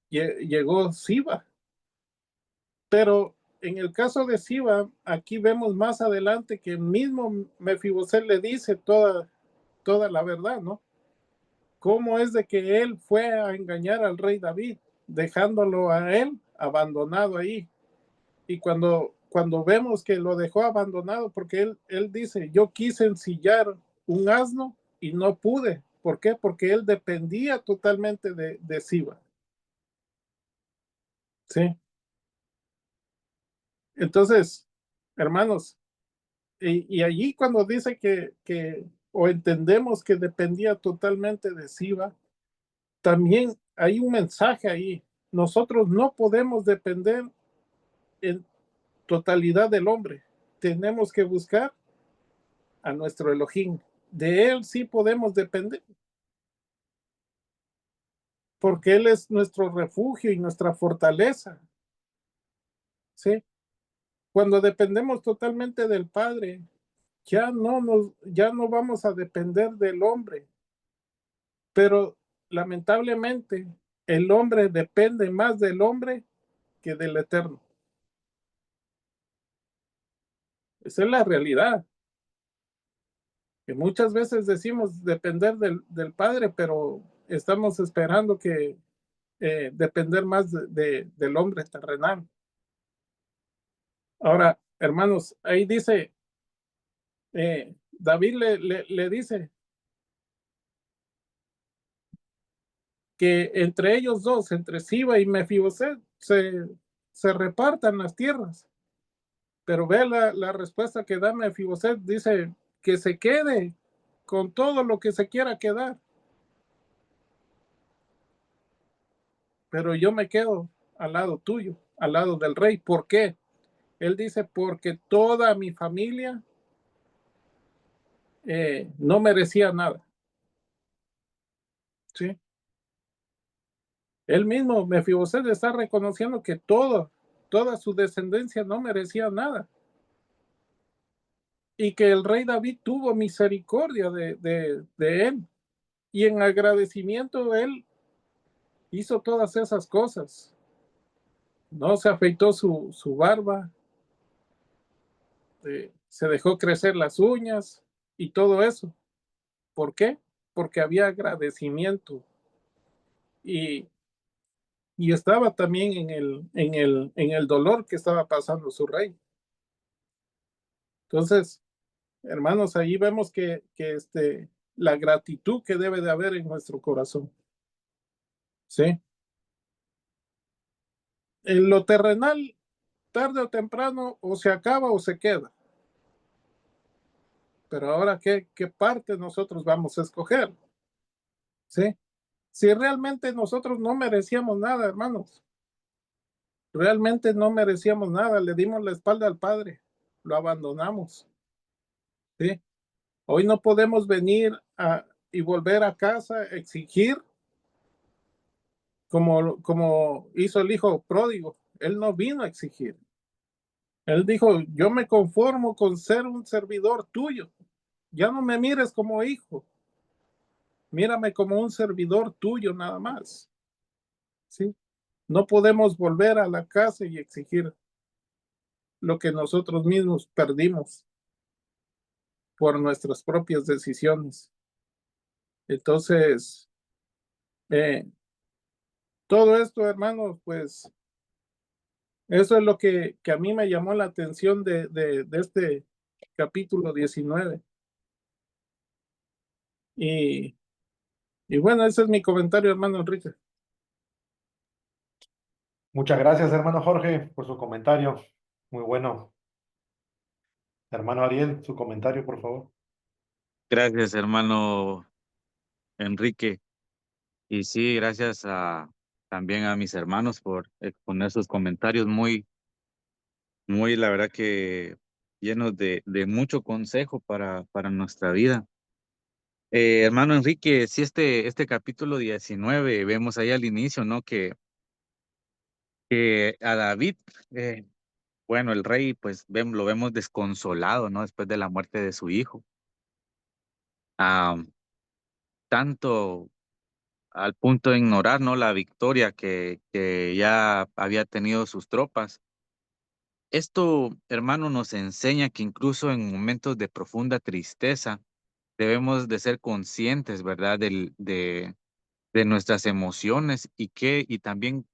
llegó Siba. Pero en el caso de Siba, aquí vemos más adelante que mismo Mefiboset le dice toda la verdad, ¿no? Cómo es de que él fue a engañar al rey David, dejándolo a él abandonado ahí. Y cuando vemos que lo dejó abandonado, porque él dice, yo quise ensillar un asno y no pude. ¿Por qué? Porque él dependía totalmente de Siba. ¿Sí? Entonces, hermanos, y allí cuando dice o entendemos que dependía totalmente de Siba, también hay un mensaje ahí. Nosotros no podemos depender en totalidad del hombre. Tenemos que buscar a nuestro Elohim. De él sí podemos depender, porque él es nuestro refugio y nuestra fortaleza. ¿Sí? Cuando dependemos totalmente del Padre, ya no vamos a depender del hombre, pero lamentablemente el hombre depende más del hombre que del Eterno. Esa es la realidad, que muchas veces decimos depender del Padre, pero estamos esperando que depender más del hombre terrenal. Ahora, hermanos, ahí dice, David le dice que entre ellos dos, entre Siba y Mefiboset, se repartan las tierras. Pero ve la respuesta que da Mefiboset, dice que se quede con todo lo que se quiera quedar. Pero yo me quedo al lado tuyo, al lado del rey. ¿Por qué? Él dice, porque toda mi familia no merecía nada. ¿Sí? Él mismo, Mefiboset, está reconociendo que toda su descendencia no merecía nada. Y que el rey David tuvo misericordia de él. Y en agradecimiento él hizo todas esas cosas. No se afeitó su barba, se dejó crecer las uñas y todo eso. ¿Por qué? Porque había agradecimiento y, y estaba también en el dolor que estaba pasando su rey. Entonces, hermanos, ahí vemos que la gratitud que debe de haber en nuestro corazón. ¿Sí? En lo terrenal, tarde o temprano, o se acaba o se queda. Pero ahora, ¿qué parte nosotros vamos a escoger? ¿Sí? Si realmente nosotros no merecíamos nada, hermanos, realmente no merecíamos nada, le dimos la espalda al Padre, lo abandonamos. ¿Sí? Hoy no podemos venir y volver a casa, exigir como hizo el hijo pródigo. Él no vino a exigir. Él dijo, yo me conformo con ser un servidor tuyo. Ya no me mires como hijo. Mírame como un servidor tuyo nada más. ¿Sí? No podemos volver a la casa y exigir lo que nosotros mismos perdimos por nuestras propias decisiones. Entonces, eh, todo esto, hermanos, pues eso es lo que a mí me llamó la atención de este capítulo 19. Y, y bueno, ese es mi comentario, hermano Enrique. Muchas gracias, hermano Jorge, por su comentario. Muy bueno. Hermano Ariel, su comentario, por favor. Gracias, hermano Enrique. Y sí, gracias también a mis hermanos por exponer sus comentarios muy, la verdad que llenos de mucho consejo para nuestra vida. Hermano Enrique, sí, este capítulo 19, vemos ahí al inicio, ¿no? Que a David, bueno, el rey, pues lo vemos desconsolado, ¿no? Después de la muerte de su hijo. Ah, tanto al punto de ignorar, ¿no? La victoria que ya había tenido sus tropas. Esto, hermano, nos enseña que incluso en momentos de profunda tristeza debemos de ser conscientes, ¿verdad? De nuestras emociones y también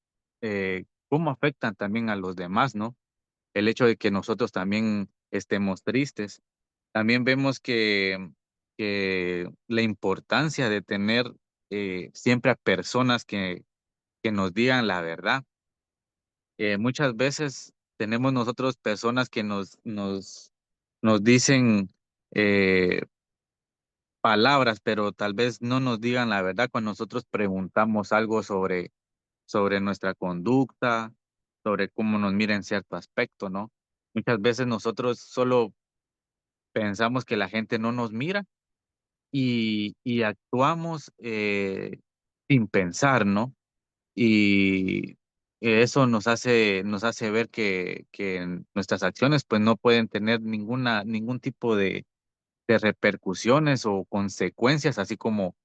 cómo afectan también a los demás, ¿no? El hecho de que nosotros también estemos tristes. También vemos que la importancia de tener siempre a personas que nos digan la verdad. Muchas veces tenemos nosotros personas que nos dicen eh, palabras, pero tal vez no nos digan la verdad cuando nosotros preguntamos algo sobre nuestra conducta, sobre cómo nos mira en cierto aspecto, ¿no? Muchas veces nosotros solo pensamos que la gente no nos mira y actuamos sin pensar, ¿no? Y eso nos hace ver que nuestras acciones pues no pueden tener ningún tipo de repercusiones o consecuencias, así como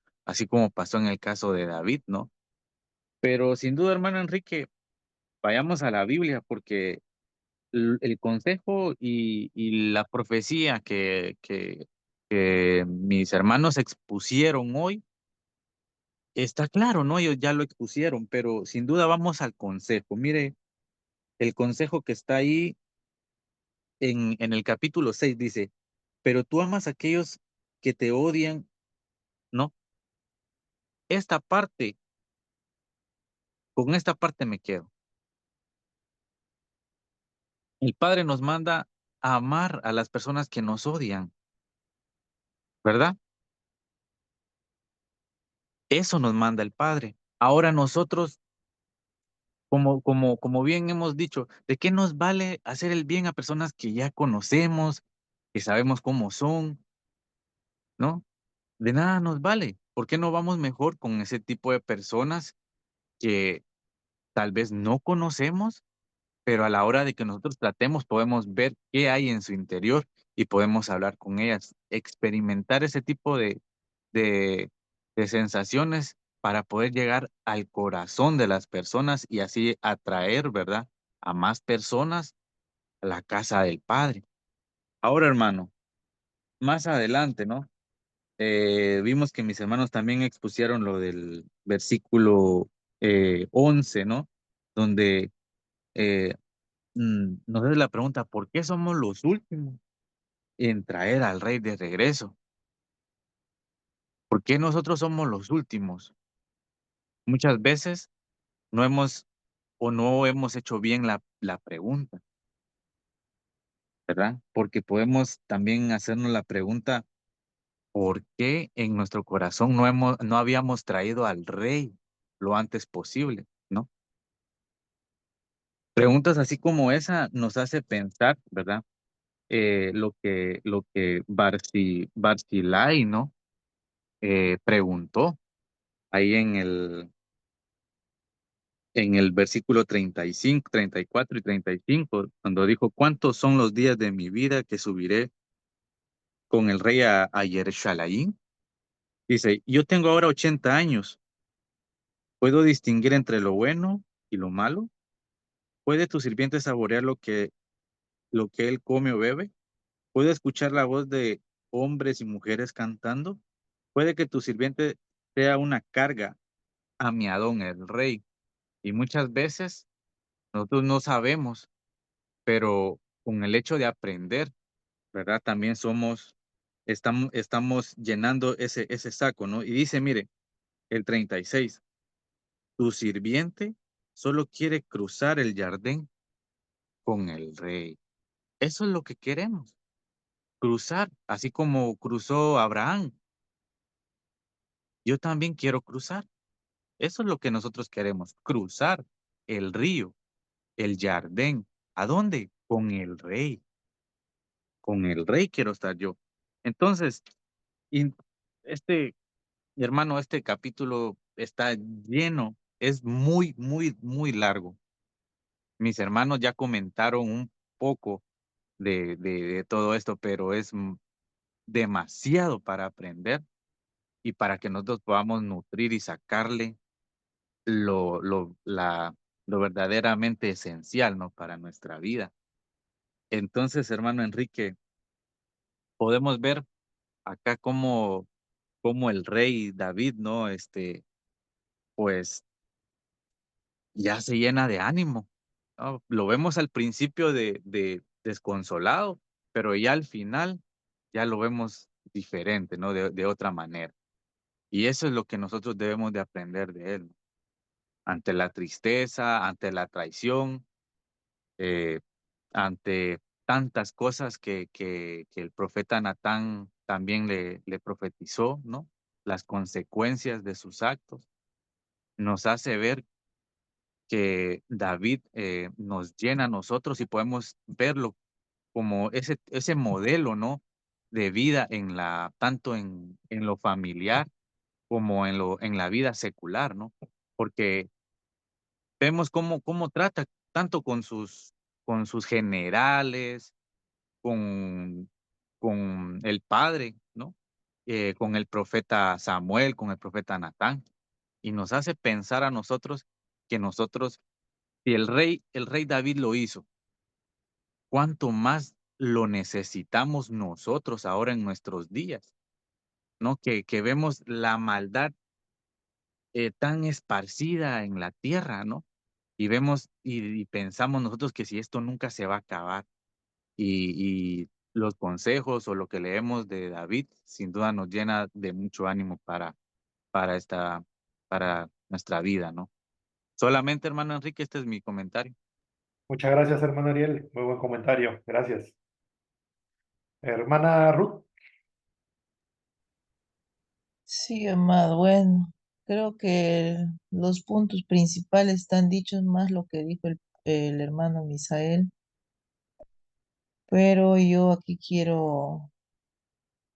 pasó en el caso de David, ¿no? Pero sin duda, hermano Enrique, vayamos a la Biblia porque el consejo y la profecía que mis hermanos expusieron hoy, está claro, ¿no? Ellos ya lo expusieron, pero sin duda vamos al consejo. Mire, el consejo que está ahí en el capítulo 6 dice, pero tú amas a aquellos que te odian, ¿no? Esta parte, con esta parte me quedo. El Padre nos manda a amar a las personas que nos odian, ¿verdad? Eso nos manda el Padre. Ahora nosotros, como bien hemos dicho, ¿de qué nos vale hacer el bien a personas que ya conocemos, que sabemos cómo son, ¿no? De nada nos vale. ¿Por qué no vamos mejor con ese tipo de personas que tal vez no conocemos, pero a la hora de que nosotros tratemos podemos ver qué hay en su interior y podemos hablar con ellas, experimentar ese tipo de, de sensaciones para poder llegar al corazón de las personas y así atraer, ¿verdad? A más personas a la casa del Padre. Ahora, hermano, más adelante, ¿no? Vimos que mis hermanos también expusieron lo del versículo 11, ¿no? Donde eh, nos hace la pregunta, ¿por qué somos los últimos en traer al rey de regreso? ¿Por qué nosotros somos los últimos? Muchas veces no hemos hecho bien la pregunta, ¿verdad? Porque podemos también hacernos la pregunta, ¿por qué en nuestro corazón no habíamos traído al rey lo antes posible, ¿no? Preguntas así como esa nos hace pensar, ¿verdad? Lo que Barzilai, ¿no? Preguntó ahí en el versículo 35, 34 y 35, cuando dijo, ¿cuántos son los días de mi vida que subiré con el rey a Jerusalén? Dice, yo tengo ahora 80 años. ¿Puedo distinguir entre lo bueno y lo malo? ¿Puede tu sirviente saborear lo que él come o bebe? ¿Puede escuchar la voz de hombres y mujeres cantando? Puede que tu sirviente sea una carga a mi Adón, el rey. Y muchas veces nosotros no sabemos, pero con el hecho de aprender, ¿verdad? También estamos llenando ese saco, ¿no? Y dice, mire, el 36, tu sirviente solo quiere cruzar el jardín con el rey. Eso es lo que queremos, cruzar, así como cruzó Abraham. Yo también quiero cruzar. Eso es lo que nosotros queremos, cruzar el río, el jardín. ¿A dónde? Con el rey. Con el rey quiero estar yo. Entonces, y este, hermano, este capítulo está lleno, es muy, muy, muy largo. Mis hermanos ya comentaron un poco de todo esto, pero es demasiado para aprender. y para que nosotros podamos nutrir y sacarle lo verdaderamente esencial, ¿no? Para nuestra vida. Entonces, hermano Enrique, podemos ver acá cómo el rey David, ¿no? Pues ya se llena de ánimo, ¿no? Lo vemos al principio de desconsolado, pero ya al final ya lo vemos diferente, ¿no? De otra manera. Y eso es lo que nosotros debemos de aprender de él, ¿no? Ante la tristeza, ante la traición, eh, ante tantas cosas que el profeta Natán también le profetizó, ¿no? Las consecuencias de sus actos, nos hace ver que David nos llena a nosotros y podemos verlo como ese modelo, ¿no? De vida tanto en lo familiar como en la vida secular, ¿no? Porque vemos cómo trata tanto con sus generales, con con el padre, ¿no? Con el profeta Samuel, con el profeta Natán, y nos hace pensar a nosotros que nosotros, si el rey David lo hizo, ¿cuánto más lo necesitamos nosotros ahora en nuestros días? ¿No? Que vemos la maldad, tan esparcida en la tierra, ¿no? Y vemos y pensamos nosotros que si esto nunca se va a acabar. Y los consejos o lo que leemos de David, sin duda nos llena de mucho ánimo para esta para nuestra vida, ¿no? Solamente, hermano Enrique, este es mi comentario. Muchas gracias, hermano Ariel. Muy buen comentario. Gracias. Hermana Ruth. Sí, amado, bueno, creo que los puntos principales están dichos más lo que dijo el hermano Misael, pero yo aquí quiero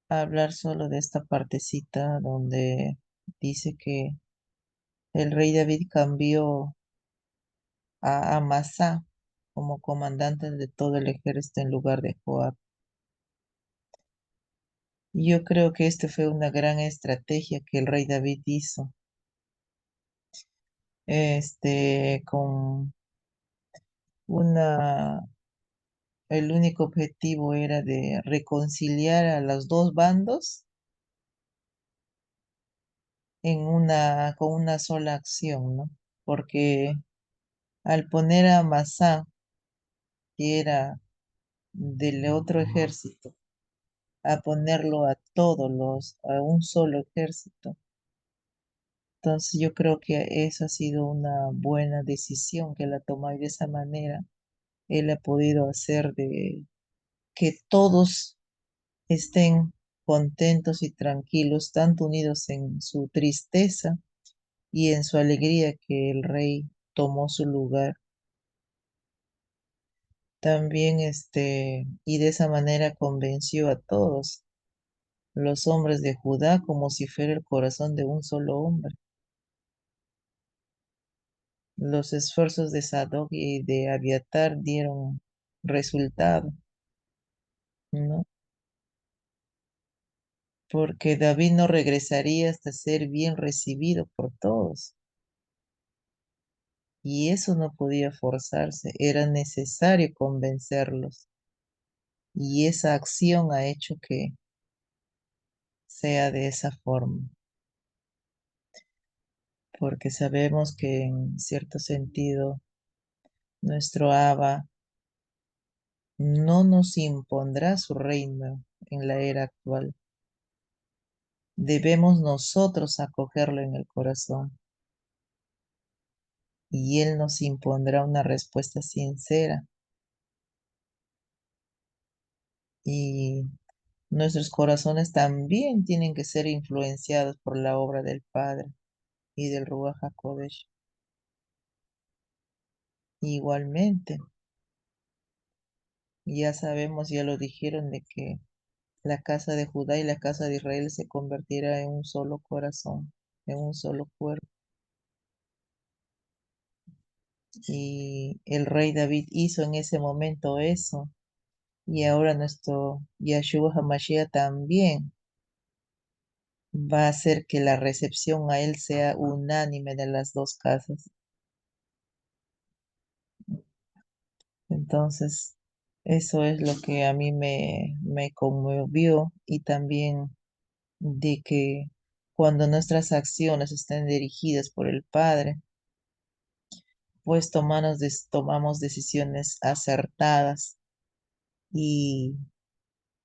hablar solo de esta partecita donde dice que el rey David cambió a Amasa como comandante de todo el ejército en lugar de Joab. Yo creo que esta fue una gran estrategia que el rey David hizo, con una el único objetivo era de reconciliar a los dos bandos con una sola acción, ¿no? Porque al poner a Masá, que era del otro ejército, a ponerlo a un solo ejército, entonces yo creo que esa ha sido una buena decisión que él ha tomado y de esa manera él ha podido hacer de que todos estén contentos y tranquilos, tanto unidos en su tristeza y en su alegría que el rey tomó su lugar. También y de esa manera convenció a todos los hombres de Judá como si fuera el corazón de un solo hombre. Los esfuerzos de Sadoc y de Abiatar dieron resultado, ¿no? Porque David no regresaría hasta ser bien recibido por todos. Y eso no podía forzarse, era necesario convencerlos. Y esa acción ha hecho que sea de esa forma, porque sabemos que en cierto sentido nuestro Abba no nos impondrá su reino en la era actual. Debemos nosotros acogerlo en el corazón y Él nos impondrá una respuesta sincera y nuestros corazones también tienen que ser influenciados por la obra del Padre y del Ruach HaKodesh. Igualmente, ya sabemos, ya lo dijeron, de que la casa de Judá y la casa de Israel se convertirá en un solo corazón, en un solo cuerpo. Y el rey David hizo en ese momento eso. Y ahora nuestro Yahshua HaMashiach también va a hacer que la recepción a él sea unánime de las dos casas. Entonces, eso es lo que a mí me conmovió, y también de que cuando nuestras acciones estén dirigidas por el Padre, pues tomamos decisiones acertadas y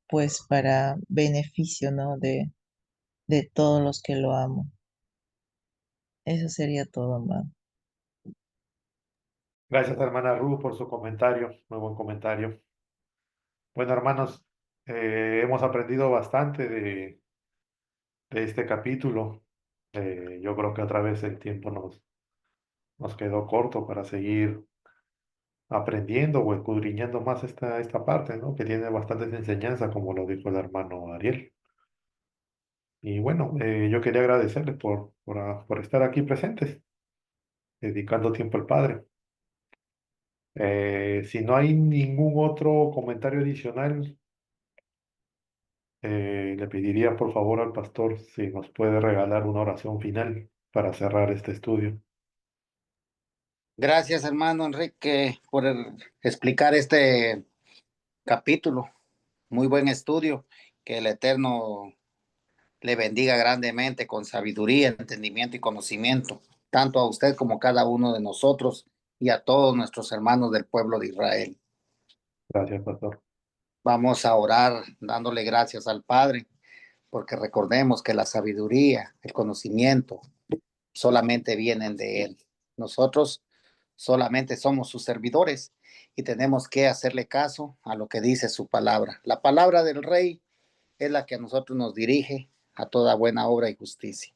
pues para beneficio, ¿no? De todos los que lo aman. Eso sería todo, mamá. Gracias, hermana Ruth, por su comentario, muy buen comentario. Bueno, hermanos, hemos aprendido bastante de este capítulo. Yo creo que otra vez el tiempo nos quedó corto para seguir aprendiendo o escudriñando más esta parte, ¿no? Que tiene bastantes enseñanzas, como lo dijo el hermano Ariel. Y bueno, yo quería agradecerles por estar aquí presentes, dedicando tiempo al Padre. Si no hay ningún otro comentario adicional, le pediría por favor al pastor si nos puede regalar una oración final para cerrar este estudio. Gracias, hermano Enrique, por explicar este capítulo. Muy buen estudio. Que el Eterno le bendiga grandemente con sabiduría, entendimiento y conocimiento, tanto a usted como a cada uno de nosotros y a todos nuestros hermanos del pueblo de Israel. Gracias, pastor. Vamos a orar dándole gracias al Padre, porque recordemos que la sabiduría, el conocimiento, solamente vienen de Él. Nosotros solamente somos sus servidores y tenemos que hacerle caso a lo que dice su palabra. La palabra del Rey es la que a nosotros nos dirige a toda buena obra y justicia.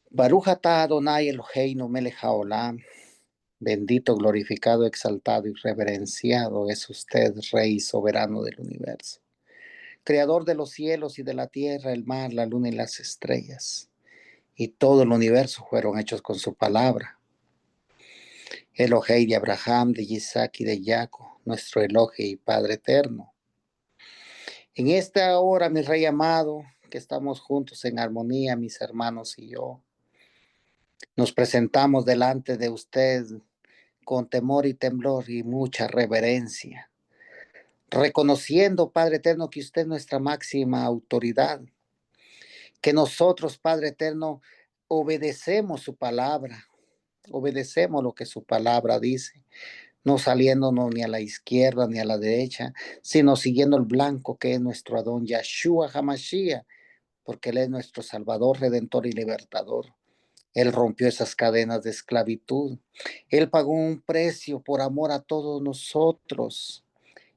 Baruch atah Adonai Eloheinu melech haolam. Bendito, glorificado, exaltado y reverenciado es usted, Rey soberano del universo, creador de los cielos y de la tierra, el mar, la luna y las estrellas. Y todo el universo fueron hechos con su palabra. Elohei de Abraham, de Isaac y de Jacob, nuestro Elohe y Padre eterno. En esta hora, mi Rey amado, que estamos juntos en armonía, mis hermanos y yo, nos presentamos delante de usted con temor y temblor y mucha reverencia, reconociendo, Padre eterno, que usted es nuestra máxima autoridad, que nosotros, Padre eterno, obedecemos su palabra, obedecemos lo que su palabra dice, no saliéndonos ni a la izquierda ni a la derecha, sino siguiendo el blanco que es nuestro Adón Yahshua HaMashiach, porque Él es nuestro Salvador, Redentor y Libertador. Él rompió esas cadenas de esclavitud. Él pagó un precio por amor a todos nosotros.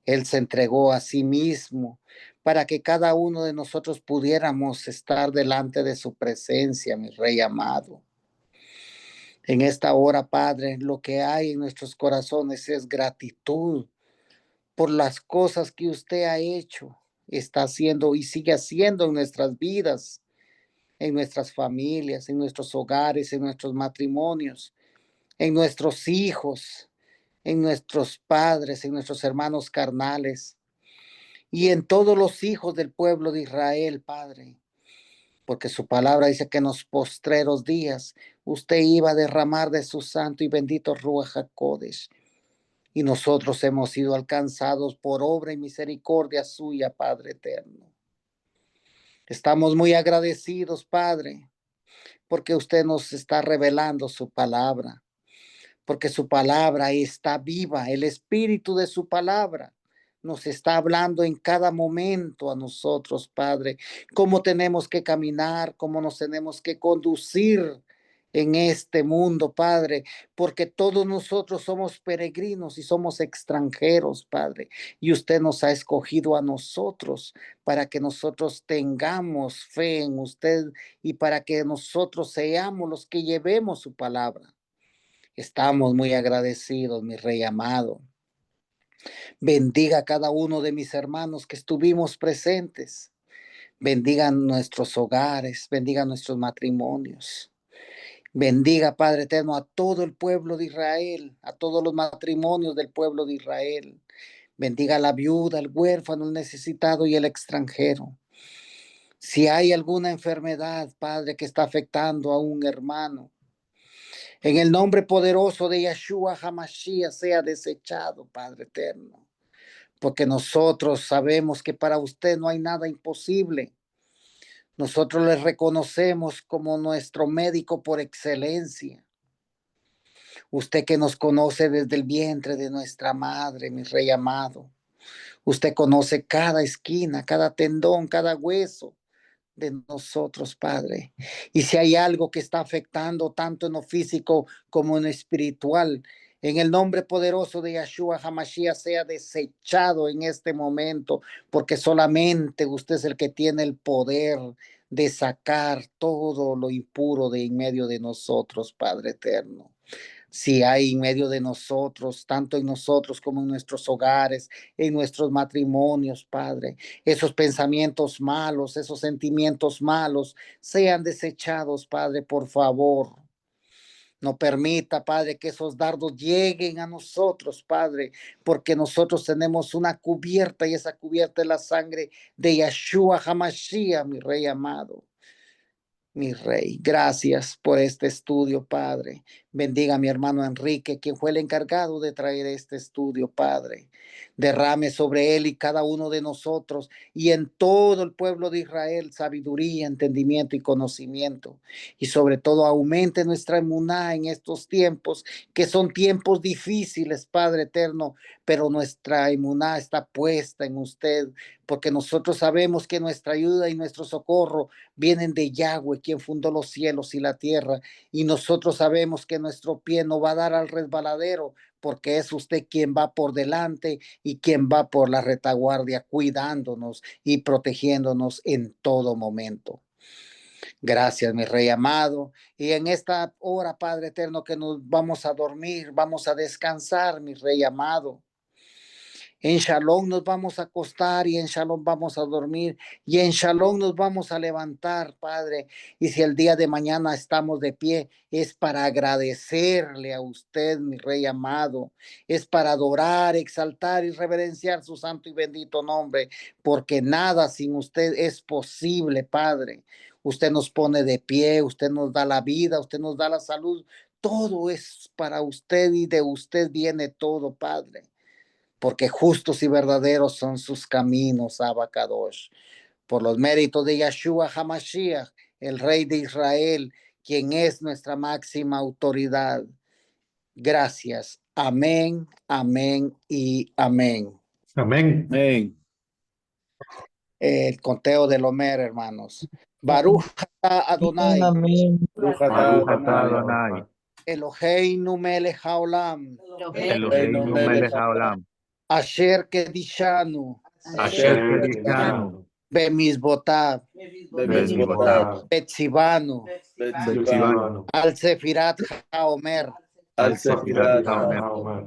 Él se entregó a sí mismo para que cada uno de nosotros pudiéramos estar delante de su presencia, mi Rey amado. En esta hora, Padre, lo que hay en nuestros corazones es gratitud por las cosas que usted ha hecho, está haciendo y sigue haciendo en nuestras vidas, en nuestras familias, en nuestros hogares, en nuestros matrimonios, en nuestros hijos, en nuestros padres, en nuestros hermanos carnales y en todos los hijos del pueblo de Israel, Padre. Porque su palabra dice que en los postreros días usted iba a derramar de su santo y bendito Ruach HaKodesh. Y nosotros hemos sido alcanzados por obra y misericordia suya, Padre eterno. Estamos muy agradecidos, Padre, porque usted nos está revelando su palabra, porque su palabra está viva, el espíritu de su palabra nos está hablando en cada momento a nosotros, Padre, cómo tenemos que caminar, cómo nos tenemos que conducir en este mundo, Padre, porque todos nosotros somos peregrinos y somos extranjeros, Padre, y usted nos ha escogido a nosotros para que nosotros tengamos fe en usted y para que nosotros seamos los que llevemos su palabra. Estamos muy agradecidos, mi Rey amado. Bendiga a cada uno de mis hermanos que estuvimos presentes. Bendiga nuestros hogares, bendiga nuestros matrimonios. Bendiga, Padre eterno, a todo el pueblo de Israel, a todos los matrimonios del pueblo de Israel. Bendiga a la viuda, al huérfano, el necesitado y el extranjero. Si hay alguna enfermedad, Padre, que está afectando a un hermano, en el nombre poderoso de Yeshua HaMashiach sea desechado, Padre eterno, porque nosotros sabemos que para usted no hay nada imposible. Nosotros le reconocemos como nuestro médico por excelencia. Usted que nos conoce desde el vientre de nuestra madre, mi rey amado. Usted conoce cada esquina, cada tendón, cada hueso de nosotros, Padre. Y si hay algo que está afectando tanto en lo físico como en lo espiritual, en el nombre poderoso de Yeshua HaMashiach sea desechado en este momento, porque solamente usted es el que tiene el poder de sacar todo lo impuro de en medio de nosotros, Padre eterno. Si hay en medio de nosotros, tanto en nosotros como en nuestros hogares, en nuestros matrimonios, Padre, esos pensamientos malos, esos sentimientos malos, sean desechados, Padre, por favor. No permita, Padre, que esos dardos lleguen a nosotros, Padre, porque nosotros tenemos una cubierta y esa cubierta es la sangre de Yeshua HaMashiach, mi Rey amado. Mi rey, gracias por este estudio, Padre. Bendiga a mi hermano Enrique, quien fue el encargado de traer este estudio, Padre. Derrame sobre él y cada uno de nosotros y en todo el pueblo de Israel sabiduría, entendimiento y conocimiento. Y sobre todo aumente nuestra emuná en estos tiempos, que son tiempos difíciles, Padre eterno, pero nuestra emuná está puesta en usted, porque nosotros sabemos que nuestra ayuda y nuestro socorro vienen de Yahweh, quien fundó los cielos y la tierra, y nosotros sabemos que nuestro pie no va a dar al resbaladero, porque es usted quien va por delante y quien va por la retaguardia, cuidándonos y protegiéndonos en todo momento. Gracias, mi Rey amado. Y en esta hora, Padre eterno, que nos vamos a dormir, vamos a descansar, mi Rey amado. En Shalom nos vamos a acostar y en Shalom vamos a dormir y en Shalom nos vamos a levantar, Padre. Y si el día de mañana estamos de pie, es para agradecerle a usted, mi Rey amado. Es para adorar, exaltar y reverenciar su santo y bendito nombre, porque nada sin usted es posible, Padre. Usted nos pone de pie, usted nos da la vida, usted nos da la salud. Todo es para usted y de usted viene todo, Padre, porque justos y verdaderos son sus caminos, Abacadosh. Por los méritos de Yeshua HaMashiach, el Rey de Israel, quien es nuestra máxima autoridad. Gracias. Amén, amén y amén. Amén. Amén. El conteo del Homer, hermanos. Baruch atah Adonai, Amén. Baruch atah Baruch atah Adonai. Adonai, Eloheinu melech haolam, Eloheinu melech haolam, asher kedishanu, asher kedishanu, bemizbotav, bemizbotav, betzivanu, betzivanu, al Sefirat HaOmer. Al sefirat Sefirat haomer.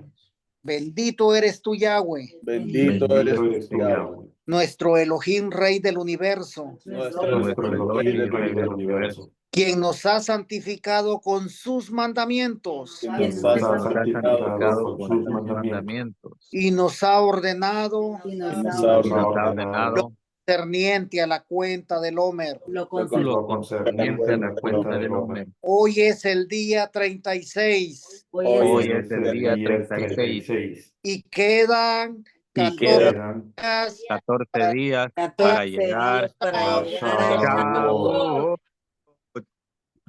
Bendito eres tú, Yahweh, Bendito eres tú, Yahweh, nuestro Elohim, Rey del universo, nuestro Elohim, Rey del universo, quien nos ha santificado con sus mandamientos que quien nos nos ha ha santificado santificado con sus mandamientos y nos ha ordenado y nos y ha nos ha ordenado ordenado concerniente a la cuenta del Homer. lo concerniente a la cuenta del Homer. Hoy es el día 36 Hoy es el día 36 y quedan y 14 quedan días 14 días para llegar a Shavuot.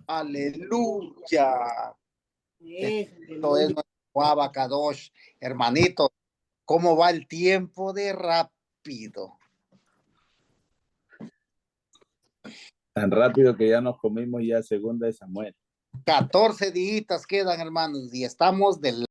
Aleluya. Esto es nuestro Abacadosh. Hermanito, ¿cómo va el tiempo de rápido? tan rápido que ya nos comimos ya segunda de Samuel. 14 días quedan, hermanos, y estamos del